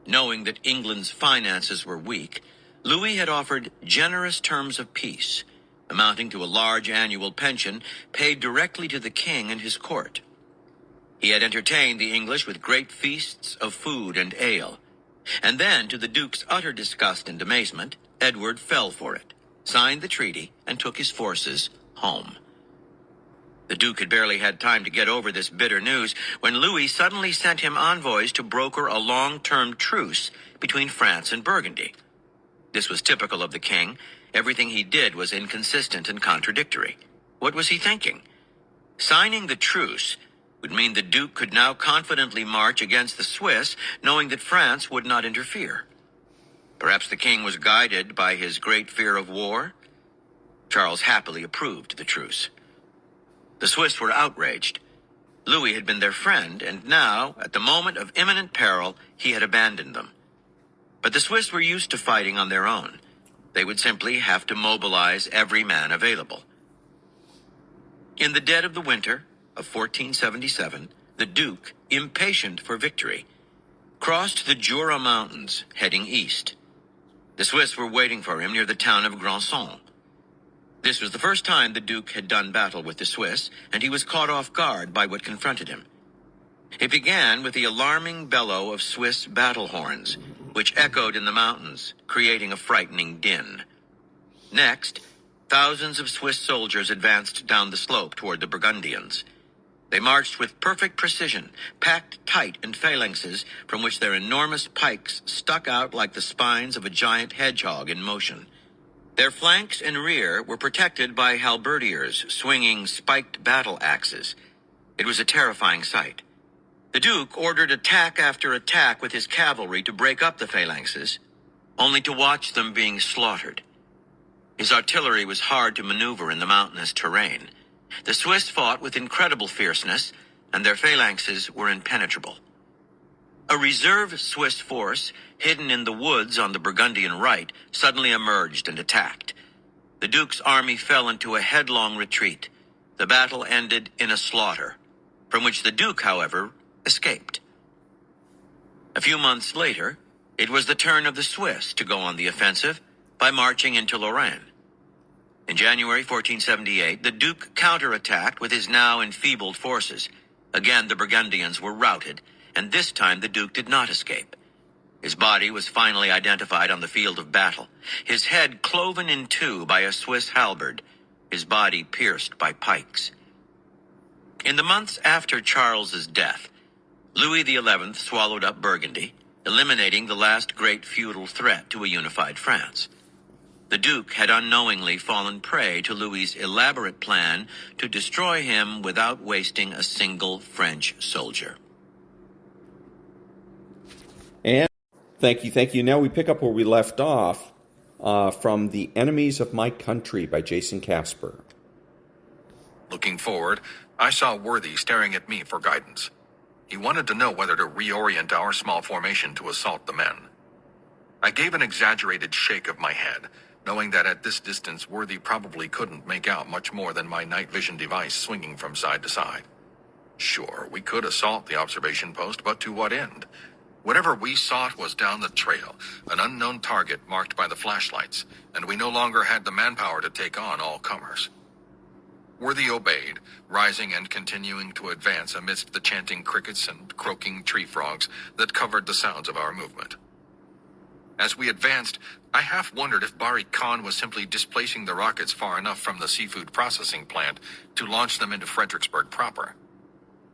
Speaker 9: Knowing that England's finances were weak, Louis had offered generous terms of peace, amounting to a large annual pension paid directly to the king and his court. He had entertained the English with great feasts of food and ale. And then, to the Duke's utter disgust and amazement, Edward fell for it, signed the treaty, and took his forces home. The Duke had barely had time to get over this bitter news when Louis suddenly sent him envoys to broker a long-term truce between France and Burgundy. This was typical of the king. Everything he did was inconsistent and contradictory. What was he thinking? Signing the truce would mean the Duke could now confidently march against the Swiss, knowing that France would not interfere. Perhaps the king was guided by his great fear of war? Charles happily approved the truce. The Swiss were outraged. Louis had been their friend, and now, at the moment of imminent peril, he had abandoned them. But the Swiss were used to fighting on their own. They would simply have to mobilize every man available. In the dead of the winter of 1477, the Duke, impatient for victory, crossed the Jura Mountains, heading east. The Swiss were waiting for him near the town of Granson. This was the first time the Duke had done battle with the Swiss, and he was caught off guard by what confronted him. It began with the alarming bellow of Swiss battle horns, which echoed in the mountains, creating a frightening din. Next, thousands of Swiss soldiers advanced down the slope toward the Burgundians. They marched with perfect precision, packed tight in phalanxes from which their enormous pikes stuck out like the spines of a giant hedgehog in motion. Their flanks and rear were protected by halberdiers swinging spiked battle axes. It was a terrifying sight. The Duke ordered attack after attack with his cavalry to break up the phalanxes, only to watch them being slaughtered. His artillery was hard to maneuver in the mountainous terrain. The Swiss fought with incredible fierceness, and their phalanxes were impenetrable. A reserve Swiss force, hidden in the woods on the Burgundian right, suddenly emerged and attacked. The Duke's army fell into a headlong retreat. The battle ended in a slaughter, from which the Duke, however, escaped. A few months later, it was the turn of the Swiss to go on the offensive by marching into Lorraine. In January 1478, the Duke counterattacked with his now enfeebled forces. Again, the Burgundians were routed, and this time the Duke did not escape. His body was finally identified on the field of battle, his head cloven in two by a Swiss halberd, his body pierced by pikes. In the months after Charles's death, Louis XI swallowed up Burgundy, eliminating the last great feudal threat to a unified France. The Duke had unknowingly fallen prey to Louis's elaborate plan to destroy him without wasting a single French soldier.
Speaker 2: And thank you. Now we pick up where we left off from The Enemies of My Country by Jason Casper.
Speaker 10: Looking forward, I saw Worthy staring at me for guidance. He wanted to know whether to reorient our small formation to assault the men. I gave an exaggerated shake of my head, knowing that at this distance Worthy probably couldn't make out much more than my night vision device swinging from side to side. Sure, we could assault the observation post, but to what end? Whatever we sought was down the trail, an unknown target marked by the flashlights, and we no longer had the manpower to take on all comers. Worthy obeyed, rising and continuing to advance amidst the chanting crickets and croaking tree frogs that covered the sounds of our movement. As we advanced, I half wondered if Bari Khan was simply displacing the rockets far enough from the seafood processing plant to launch them into Fredericksburg proper.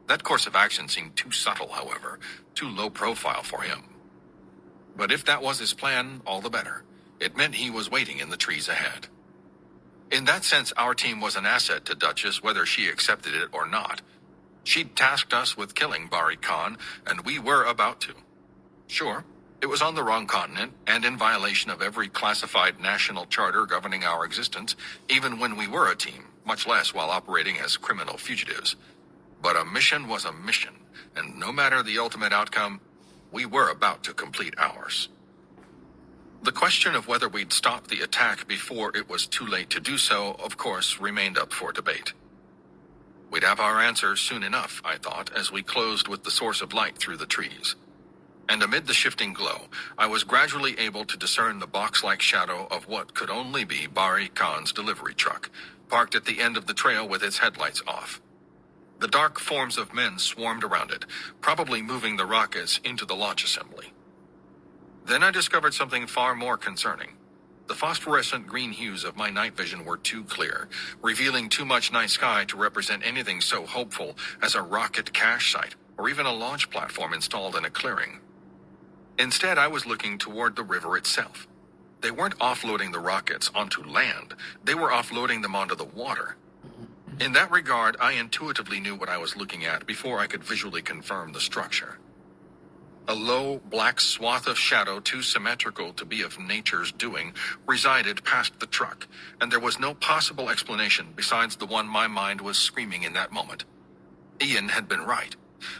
Speaker 10: That course of action seemed too subtle, however, too low profile for him. But if that was his plan, all the better. It meant he was waiting in the trees ahead. In that sense, our team was an asset to Duchess, whether she accepted it or not. She'd tasked us with killing Bari Khan, and we were about to. Sure, it was on the wrong continent, and in violation of every classified national charter governing our existence, even when we were a team, much less while operating as criminal fugitives. But a mission was a mission, and no matter the ultimate outcome, we were about to complete ours. The question of whether we'd stop the attack before it was too late to do so, of course, remained up for debate. We'd have our answer soon enough, I thought, as we closed with the source of light through the trees. And amid the shifting glow, I was gradually able to discern the box-like shadow of what could only be Bari Khan's delivery truck, parked at the end of the trail with its headlights off. The dark forms of men swarmed around it, probably moving the rockets into the launch assembly. Then I discovered something far more concerning. The phosphorescent green hues of my night vision were too clear, revealing too much night sky to represent anything so hopeful as a rocket cache site or even a launch platform installed in a clearing. Instead, I was looking toward the river itself. They weren't offloading the rockets onto land, they were offloading them onto the water. In that regard, I intuitively knew what I was looking at before I could visually confirm the structure. A low, black swath of shadow too symmetrical to be of nature's doing resided past the truck, and there was no possible explanation besides the one my mind was screaming in that moment. Ian had been right,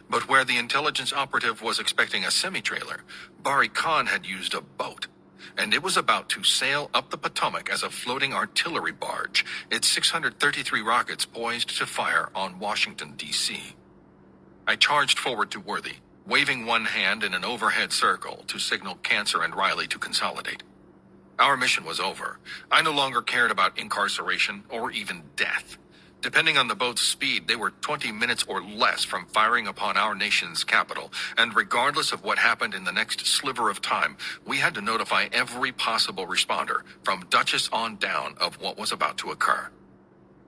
Speaker 10: but where the intelligence operative was expecting a semi-trailer, Bari Khan had used a boat, and it was about to sail up the Potomac as a floating artillery barge, its 633 rockets poised to fire on Washington, D.C. I charged forward to Worthy, waving one hand in an overhead circle to signal Cancer and Riley to consolidate. Our mission was over. I no longer cared about incarceration or even death. Depending on the boat's speed, they were 20 minutes or less from firing upon our nation's capital, and regardless of what happened in the next sliver of time, we had to notify every possible responder, from Duchess on down, of what was about to occur.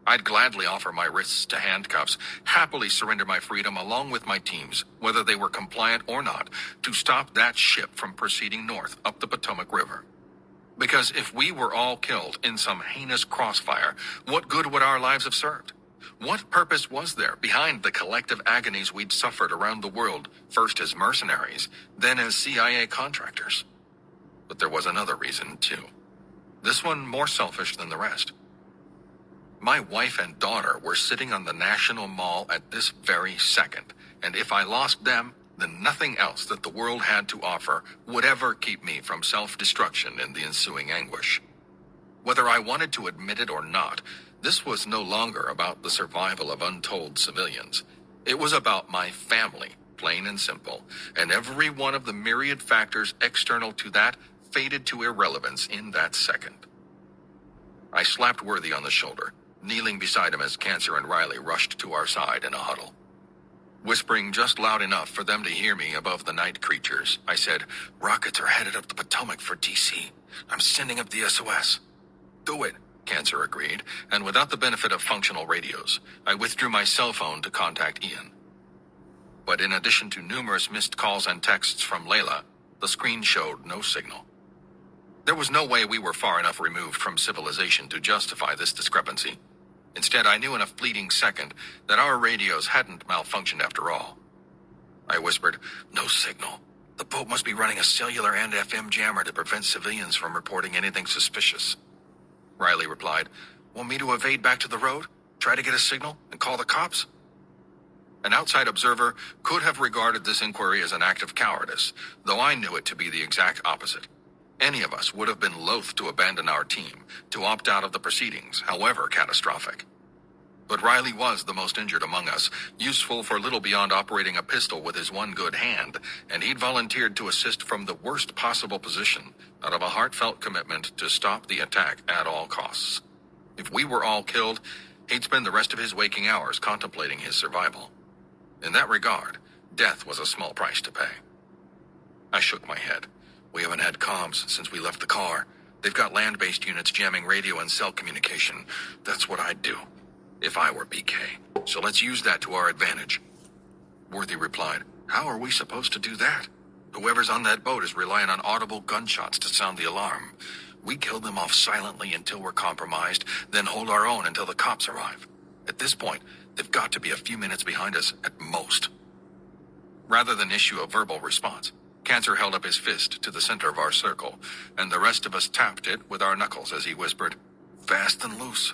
Speaker 10: I'd gladly offer my wrists to handcuffs, happily surrender my freedom along with my teams, whether they were compliant or not, to stop that ship from proceeding north up the Potomac River. Because if we were all killed in some heinous crossfire, what good would our lives have served? What purpose was there behind the collective agonies we'd suffered around the world, first as mercenaries, then as CIA contractors? But there was another reason, too. This one more selfish than the rest. My wife and daughter were sitting on the National Mall at this very second, and if I lost them, then nothing else that the world had to offer would ever keep me from self-destruction in the ensuing anguish. Whether I wanted to admit it or not, this was no longer about the survival of untold civilians. It was about my family, plain and simple, and every one of the myriad factors external to that faded to irrelevance in that second. I slapped Worthy on the shoulder, kneeling beside him as Cancer and Riley rushed to our side in a huddle. Whispering just loud enough for them to hear me above the night creatures, I said, "Rockets are headed up the Potomac for D.C. I'm sending up the SOS." "Do it," Cancer agreed, and without the benefit of functional radios, I withdrew my cell phone to contact Ian. But in addition to numerous missed calls and texts from Layla, the screen showed no signal. There was no way we were far enough removed from civilization to justify this discrepancy. Instead, I knew in a fleeting second that our radios hadn't malfunctioned after all. I whispered, "No signal. The boat must be running a cellular and FM jammer to prevent civilians from reporting anything suspicious." Riley replied, "Want me to evade back to the road, try to get a signal, and call the cops?" An outside observer could have regarded this inquiry as an act of cowardice, though I knew it to be the exact opposite. Any of us would have been loath to abandon our team, to opt out of the proceedings, however catastrophic. But Riley was the most injured among us, useful for little beyond operating a pistol with his one good hand, and he'd volunteered to assist from the worst possible position, out of a heartfelt commitment to stop the attack at all costs. If we were all killed, he'd spend the rest of his waking hours contemplating his survival. In that regard, death was a small price to pay. I shook my head. "We haven't had comms since we left the car. They've got land-based units jamming radio and cell communication. That's what I'd do, if I were BK. So let's use that to our advantage." Worthy replied, "How are we supposed to do that? Whoever's on that boat is relying on audible gunshots to sound the alarm. We kill them off silently until we're compromised, then hold our own until the cops arrive. At this point, they've got to be a few minutes behind us at most." Rather than issue a verbal response, Cancer held up his fist to the center of our circle, and the rest of us tapped it with our knuckles as he whispered, "Fast and loose."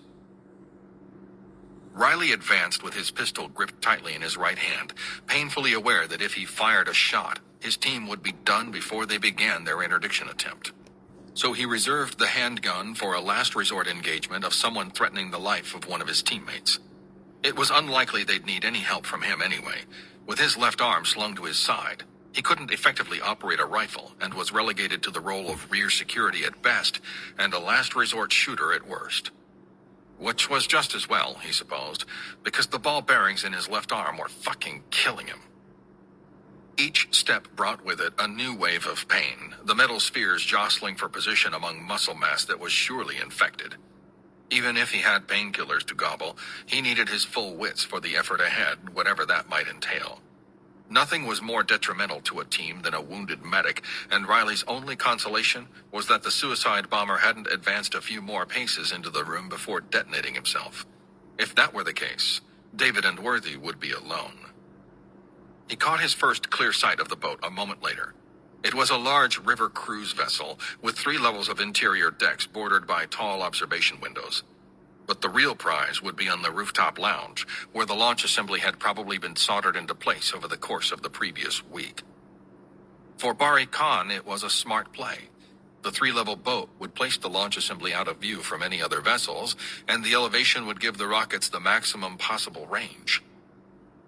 Speaker 10: Riley advanced with his pistol gripped tightly in his right hand, painfully aware that if he fired a shot, his team would be done before they began their interdiction attempt. So he reserved the handgun for a last resort engagement of someone threatening the life of one of his teammates. It was unlikely they'd need any help from him anyway. With his left arm slung to his side, he couldn't effectively operate a rifle and was relegated to the role of rear security at best and a last resort shooter at worst. Which was just as well, he supposed, because the ball bearings in his left arm were fucking killing him. Each step brought with it a new wave of pain, the metal spheres jostling for position among muscle mass that was surely infected. Even if he had painkillers to gobble, he needed his full wits for the effort ahead, whatever that might entail. Nothing was more detrimental to a team than a wounded medic, and Riley's only consolation was that the suicide bomber hadn't advanced a few more paces into the room before detonating himself. If that were the case, David and Worthy would be alone. He caught his first clear sight of the boat a moment later. It was a large river cruise vessel with 3 levels of interior decks bordered by tall observation windows. But the real prize would be on the rooftop lounge, where the launch assembly had probably been soldered into place over the course of the previous week. For Bari Khan, it was a smart play. The 3-level boat would place the launch assembly out of view from any other vessels, and the elevation would give the rockets the maximum possible range.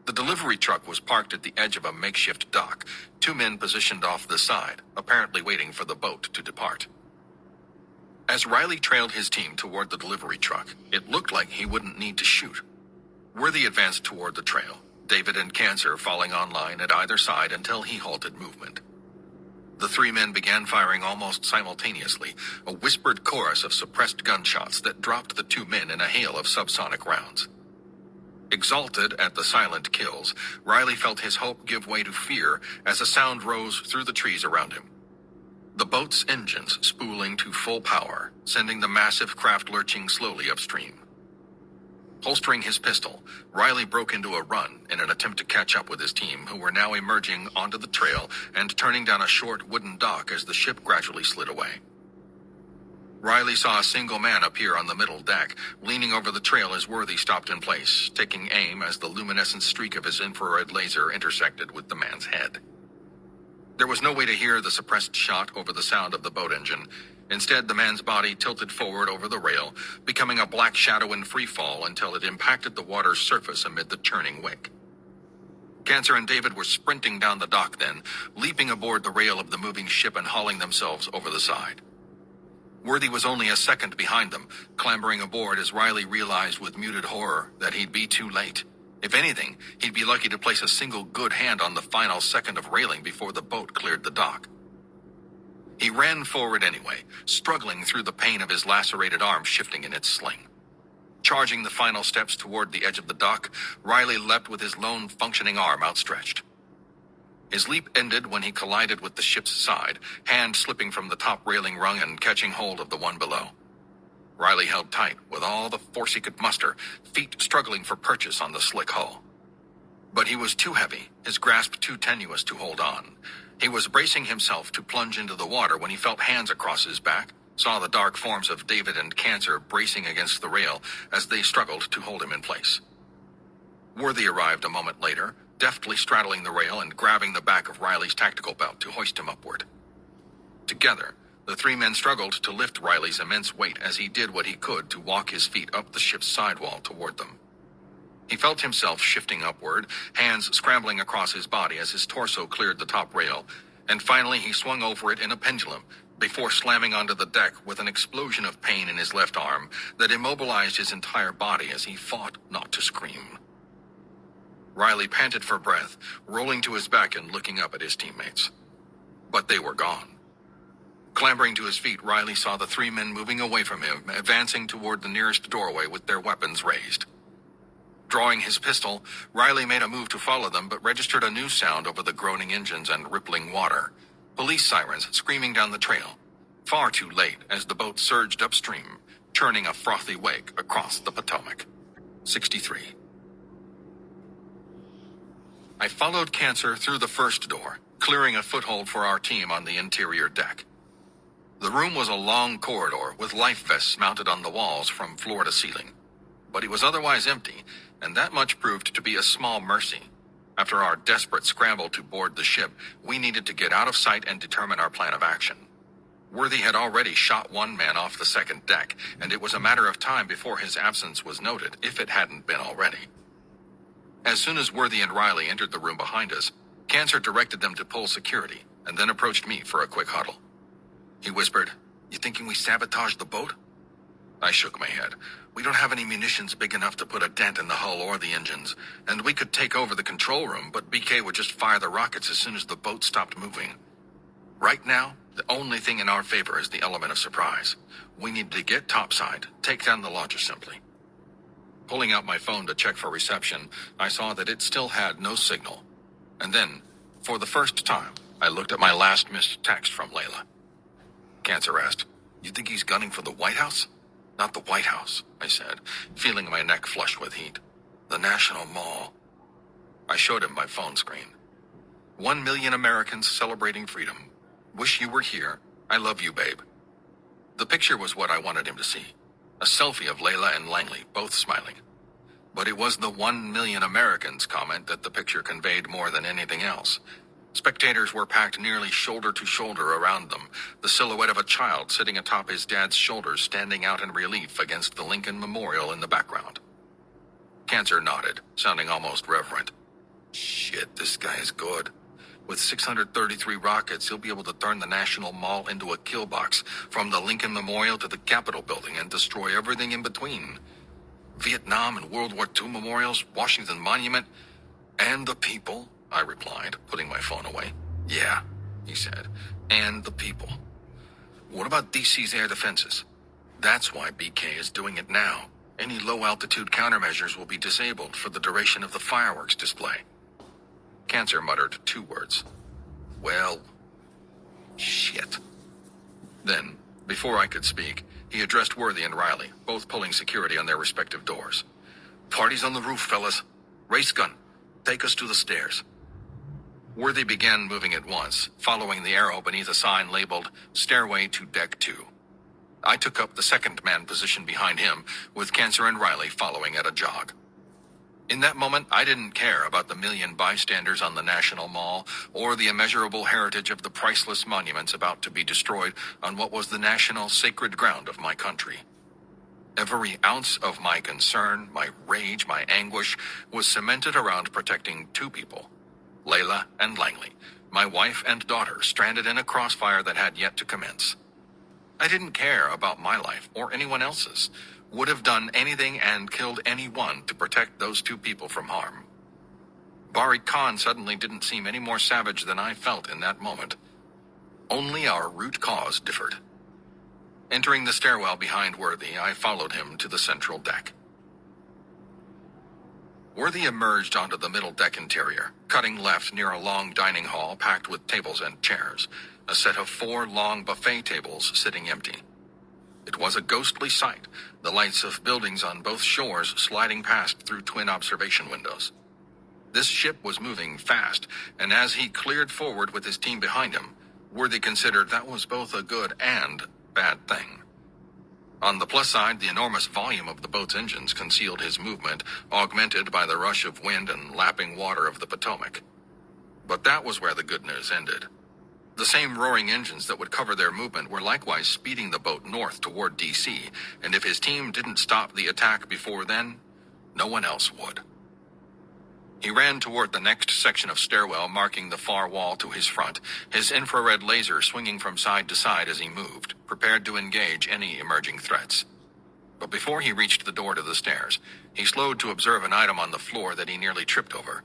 Speaker 10: The delivery truck was parked at the edge of a makeshift dock, 2 men positioned off the side, apparently waiting for the boat to depart. As Riley trailed his team toward the delivery truck, it looked like he wouldn't need to shoot. Worthy advanced toward the trail, David and Cancer falling on line at either side until he halted movement. The 3 men began firing almost simultaneously, a whispered chorus of suppressed gunshots that dropped the 2 men in a hail of subsonic rounds. Exalted at the silent kills, Riley felt his hope give way to fear as a sound rose through the trees around him. The boat's engines spooling to full power, sending the massive craft lurching slowly upstream. Holstering his pistol, Riley broke into a run in an attempt to catch up with his team, who were now emerging onto the trail and turning down a short wooden dock as the ship gradually slid away. Riley saw a single man appear on the middle deck, leaning over the trail as Worthy stopped in place, taking aim as the luminescent streak of his infrared laser intersected with the man's head. There was no way to hear the suppressed shot over the sound of the boat engine. Instead, the man's body tilted forward over the rail, becoming a black shadow in free fall until it impacted the water's surface amid the churning wake. Cancer and David were sprinting down the dock then, leaping aboard the rail of the moving ship and hauling themselves over the side. Worthy was only a second behind them, clambering aboard as Riley realized with muted horror that he'd be too late. If anything, he'd be lucky to place a single good hand on the final second of railing before the boat cleared the dock. He ran forward anyway, struggling through the pain of his lacerated arm shifting in its sling. Charging the final steps toward the edge of the dock, Riley leapt with his lone functioning arm outstretched. His leap ended when he collided with the ship's side, hand slipping from the top railing rung and catching hold of the one below. Riley held tight with all the force he could muster, feet struggling for purchase on the slick hull. But he was too heavy, his grasp too tenuous to hold on. He was bracing himself to plunge into the water when he felt hands across his back, saw the dark forms of David and Cancer bracing against the rail as they struggled to hold him in place. Worthy arrived a moment later, deftly straddling the rail and grabbing the back of Riley's tactical belt to hoist him upward. Together, the three men struggled to lift Riley's immense weight as he did what he could to walk his feet up the ship's sidewall toward them. He felt himself shifting upward, hands scrambling across his body as his torso cleared the top rail, and finally he swung over it in a pendulum before slamming onto the deck with an explosion of pain in his left arm that immobilized his entire body as he fought not to scream. Riley panted for breath, rolling to his back and looking up at his teammates. But they were gone. Clambering to his feet, Riley saw the three men moving away from him, advancing toward the nearest doorway with their weapons raised. Drawing his pistol, Riley made a move to follow them, but registered a new sound over the groaning engines and rippling water. Police sirens screaming down the trail. Far too late as the boat surged upstream, churning a frothy wake across the Potomac. 63. I followed Cancer through the first door, clearing a foothold for our team on the interior deck. The room was a long corridor with life vests mounted on the walls from floor to ceiling. But it was otherwise empty, and that much proved to be a small mercy. After our desperate scramble to board the ship, we needed to get out of sight and determine our plan of action. Worthy had already shot one man off the second deck, and it was a matter of time before his absence was noted, if it hadn't been already. As soon as Worthy and Riley entered the room behind us, Cancer directed them to pull security, and then approached me for a quick huddle. He whispered, "You thinking we sabotaged the boat?" I shook my head. "We don't have any munitions big enough to put a dent in the hull or the engines, and we could take over the control room, but BK would just fire the rockets as soon as the boat stopped moving. Right now, the only thing in our favor is the element of surprise. We need to get topside, take down the launch assembly." Pulling out my phone to check for reception, I saw that it still had no signal. And then, for the first time, I looked at my last missed text from Layla. Cancer asked, "You think he's gunning for the White House?" "Not the White House," I said, feeling my neck flushed with heat. "The National Mall." I showed him my phone screen. 1 million Americans celebrating freedom. Wish you were here. I love you, babe. The picture was what I wanted him to see. A selfie of Layla and Langley, both smiling. But it was the 1 million Americans comment that the picture conveyed more than anything else. Spectators were packed nearly shoulder to shoulder around them, the silhouette of a child sitting atop his dad's shoulders standing out in relief against the Lincoln Memorial in the background. Cancer nodded, sounding almost reverent. "Shit, this guy is good. With 633 rockets, he'll be able to turn the National Mall into a kill box, from the Lincoln Memorial to the Capitol building, and destroy everything in between. Vietnam and World War II memorials, Washington Monument, and the people," I replied, putting my phone away. "Yeah," he said, "and the people. What about DC's air defenses? That's why BK is doing it now. Any low-altitude countermeasures will be disabled for the duration of the fireworks display." Cancer muttered 2 words. "Well, shit." Then, before I could speak, he addressed Worthy and Riley, both pulling security on their respective doors. Party's on the roof, fellas. Race gun. Take us to the stairs. Worthy began moving at once, following the arrow beneath a sign labeled Stairway to Deck 2. I took up the second man position behind him, with Cancer and Riley following at a jog. In that moment, I didn't care about the million bystanders on the National Mall or the immeasurable heritage of the priceless monuments about to be destroyed on what was the national sacred ground of my country. Every ounce of my concern, my rage, my anguish was cemented around protecting two people, Layla and Langley, my wife and daughter, stranded in a crossfire that had yet to commence. I didn't care about my life or anyone else's. Would have done anything and killed anyone to protect those two people from harm. Bari Khan suddenly didn't seem any more savage than I felt in that moment. Only our root cause differed. Entering the stairwell behind Worthy, I followed him to the central deck. Worthy emerged onto the middle deck interior, cutting left near a long dining hall packed with tables and chairs, a set of 4 long buffet tables sitting empty. It was a ghostly sight, the lights of buildings on both shores sliding past through twin observation windows. This ship was moving fast, and as he cleared forward with his team behind him, Worthy considered that was both a good and bad thing. On the plus side, the enormous volume of the boat's engines concealed his movement, augmented by the rush of wind and lapping water of the Potomac. But that was where the good news ended. The same roaring engines that would cover their movement were likewise speeding the boat north toward D.C., and if his team didn't stop the attack before then, no one else would. He ran toward the next section of stairwell, marking the far wall to his front, his infrared laser swinging from side to side as he moved, prepared to engage any emerging threats. But before he reached the door to the stairs, he slowed to observe an item on the floor that he nearly tripped over.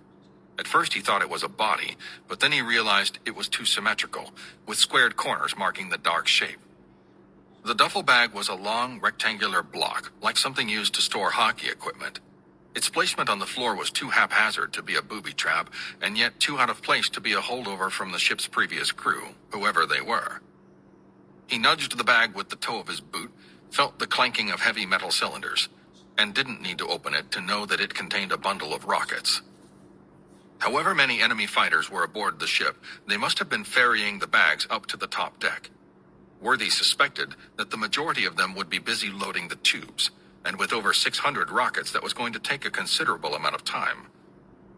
Speaker 10: At first he thought it was a body, but then he realized it was too symmetrical, with squared corners marking the dark shape. The duffel bag was a long, rectangular block, like something used to store hockey equipment. Its placement on the floor was too haphazard to be a booby trap, and yet too out of place to be a holdover from the ship's previous crew, whoever they were. He nudged the bag with the toe of his boot, felt the clanking of heavy metal cylinders, and didn't need to open it to know that it contained a bundle of rockets. However many enemy fighters were aboard the ship, they must have been ferrying the bags up to the top deck. Worthy suspected that the majority of them would be busy loading the tubes, and with over 600 rockets, that was going to take a considerable amount of time.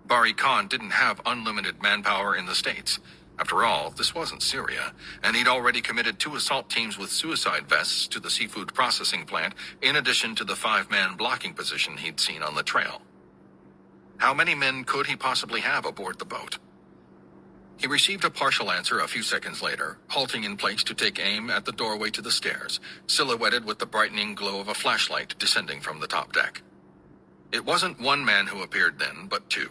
Speaker 10: Bari Khan didn't have unlimited manpower in the States. After all, this wasn't Syria, and he'd already committed 2 assault teams with suicide vests to the seafood processing plant, in addition to the 5-man blocking position he'd seen on the trail. How many men could he possibly have aboard the boat? He received a partial answer a few seconds later, halting in place to take aim at the doorway to the stairs, silhouetted with the brightening glow of a flashlight descending from the top deck. It wasn't one man who appeared then, but 2,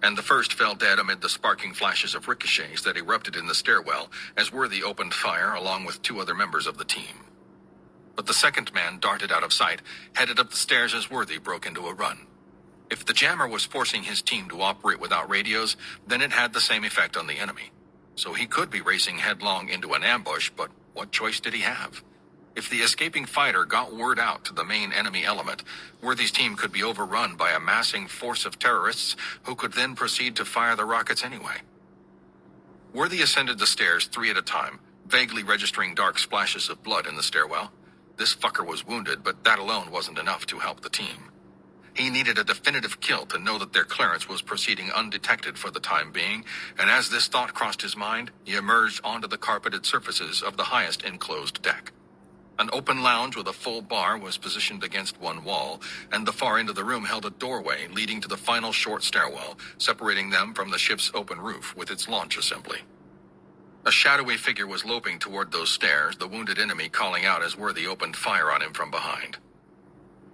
Speaker 10: and the first fell dead amid the sparking flashes of ricochets that erupted in the stairwell as Worthy opened fire along with 2 other members of the team. But the second man darted out of sight, headed up the stairs as Worthy broke into a run. If the jammer was forcing his team to operate without radios, then it had the same effect on the enemy. So he could be racing headlong into an ambush, but what choice did he have? If the escaping fighter got word out to the main enemy element, Worthy's team could be overrun by a massing force of terrorists who could then proceed to fire the rockets anyway. Worthy ascended the stairs 3 at a time, vaguely registering dark splashes of blood in the stairwell. This fucker was wounded, but that alone wasn't enough to help the team. He needed a definitive kill to know that their clearance was proceeding undetected for the time being, and as this thought crossed his mind, he emerged onto the carpeted surfaces of the highest enclosed deck. An open lounge with a full bar was positioned against one wall, and the far end of the room held a doorway leading to the final short stairwell, separating them from the ship's open roof with its launch assembly. A shadowy figure was loping toward those stairs, the wounded enemy calling out as Worthy opened fire on him from behind.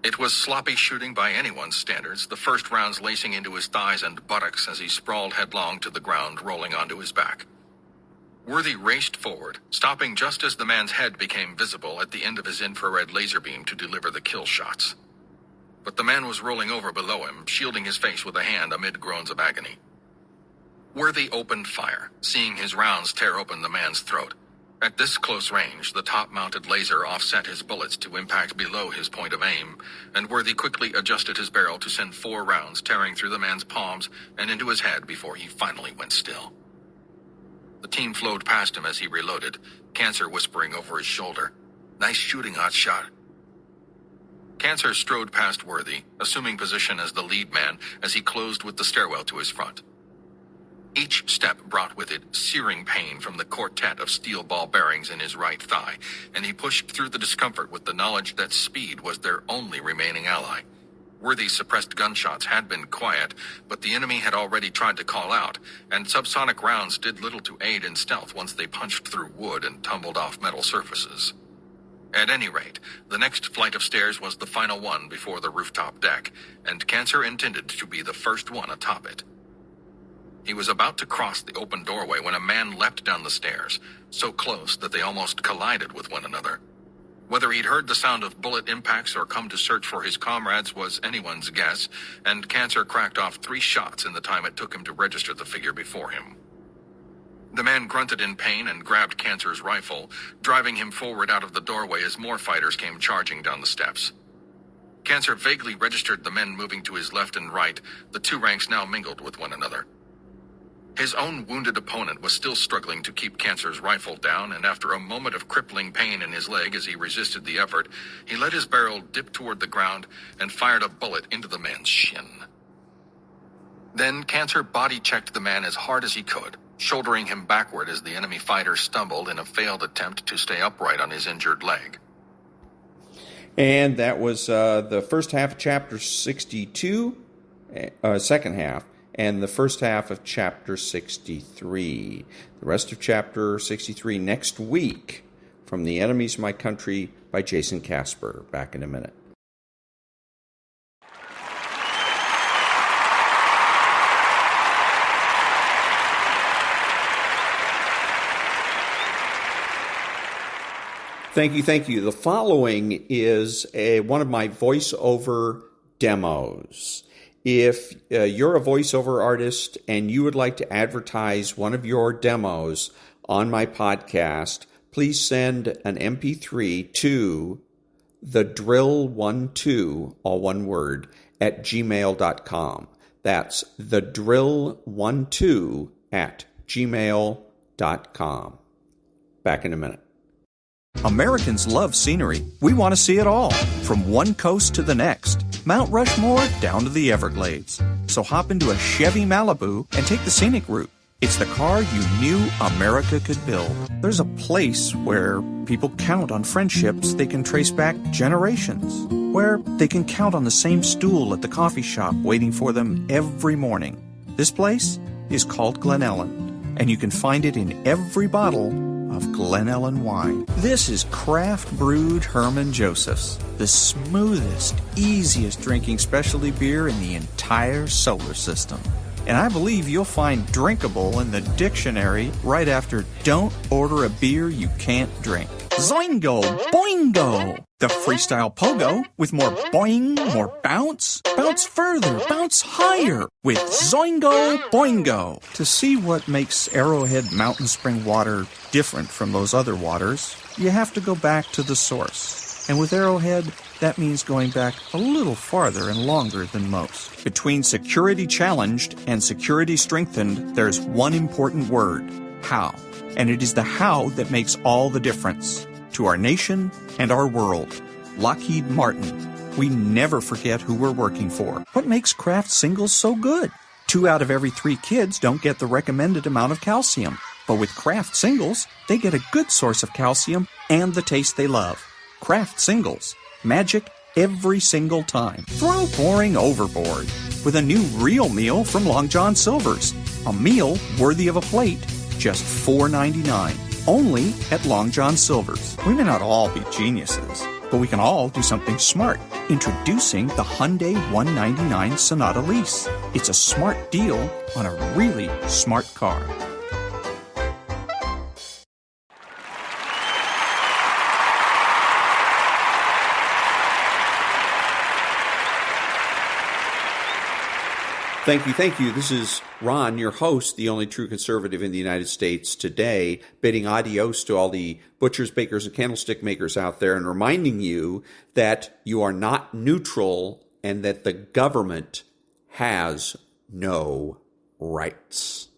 Speaker 10: It was sloppy shooting by anyone's standards, the first rounds lacing into his thighs and buttocks as he sprawled headlong to the ground, rolling onto his back. Worthy raced forward, stopping just as the man's head became visible at the end of his infrared laser beam to deliver the kill shots. But the man was rolling over below him, shielding his face with a hand amid groans of agony. Worthy opened fire, seeing his rounds tear open the man's throat. At this close range, the top-mounted laser offset his bullets to impact below his point of aim, and Worthy quickly adjusted his barrel to send 4 rounds tearing through the man's palms and into his head before he finally went still. The team flowed past him as he reloaded, Cancer whispering over his shoulder, "Nice shooting, hotshot." Cancer strode past Worthy, assuming position as the lead man as he closed with the stairwell to his front. Each step brought with it searing pain from the quartet of steel ball bearings in his right thigh, and he pushed through the discomfort with the knowledge that speed was their only remaining ally. Worthy's suppressed gunshots had been quiet, but the enemy had already tried to call out, and subsonic rounds did little to aid in stealth once they punched through wood and tumbled off metal surfaces. At any rate, the next flight of stairs was the final one before the rooftop deck, and Cancer intended to be the first one atop it. He was about to cross the open doorway when a man leapt down the stairs, so close that they almost collided with one another. Whether he'd heard the sound of bullet impacts or come to search for his comrades was anyone's guess, and Cancer cracked off 3 shots in the time it took him to register the figure before him. The man grunted in pain and grabbed Cancer's rifle, driving him forward out of the doorway as more fighters came charging down the steps. Cancer vaguely registered the men moving to his left and right, the 2 ranks now mingled with one another. His own wounded opponent was still struggling to keep Cancer's rifle down, and after a moment of crippling pain in his leg as he resisted the effort, he let his barrel dip toward the ground and fired a bullet into the man's shin. Then Cancer body-checked the man as hard as he could, shouldering him backward as the enemy fighter stumbled in a failed attempt to stay upright on his injured leg.
Speaker 2: And that was the first half of Chapter 62, second half, and the first half of Chapter 63. The rest of Chapter 63 next week from The Enemies of My Country by Jason Casper. Back in a minute. Thank you. The following is one of my voiceover demos. If you're a voiceover artist and you would like to advertise one of your demos on my podcast, please send an MP3 to thedrill12, all one word, at gmail.com. That's thedrill12 at gmail.com. Back in a minute.
Speaker 11: Americans love scenery. We want to see it all, from one coast to the next, Mount Rushmore down to the Everglades. So hop into a Chevy Malibu and take the scenic route. It's the car you knew America could build. There's a place where people count on friendships they can trace back generations, where they can count on the same stool at the coffee shop waiting for them every morning. This place is called Glen Ellen, and you can find it in every bottle of Glen Ellen wine. This is craft brewed Herman Joseph's, the smoothest, easiest drinking specialty beer in the entire solar system. And I believe you'll find drinkable in the dictionary right after don't order a beer you can't drink. Zoingo! Boingo! The freestyle pogo with more boing, more bounce. Bounce further, bounce higher with Zoingo Boingo. To see what makes Arrowhead Mountain Spring water different from those other waters, you have to go back to the source. And with Arrowhead, that means going back a little farther and longer than most. Between security challenged and security strengthened, there's one important word: how. And it is the how that makes all the difference to our nation and our world. Lockheed Martin. We never forget who we're working for. What makes Kraft Singles so good? 2 out of every 3 kids don't get the recommended amount of calcium. But with Kraft Singles, they get a good source of calcium and the taste they love. Kraft Singles. Magic every single time. Throw boring overboard with a new real meal from Long John Silver's. A meal worthy of a plate, just $4.99. Only at Long John Silver's. We may not all be geniuses, but we can all do something smart. Introducing the Hyundai 199 Sonata Lease. It's a smart deal on a really smart car.
Speaker 2: Thank you, thank you. This is Ron, your host, the only true conservative in the United States today, bidding adios to all the butchers, bakers, and candlestick makers out there and reminding you that you are not neutral and that the government has no rights.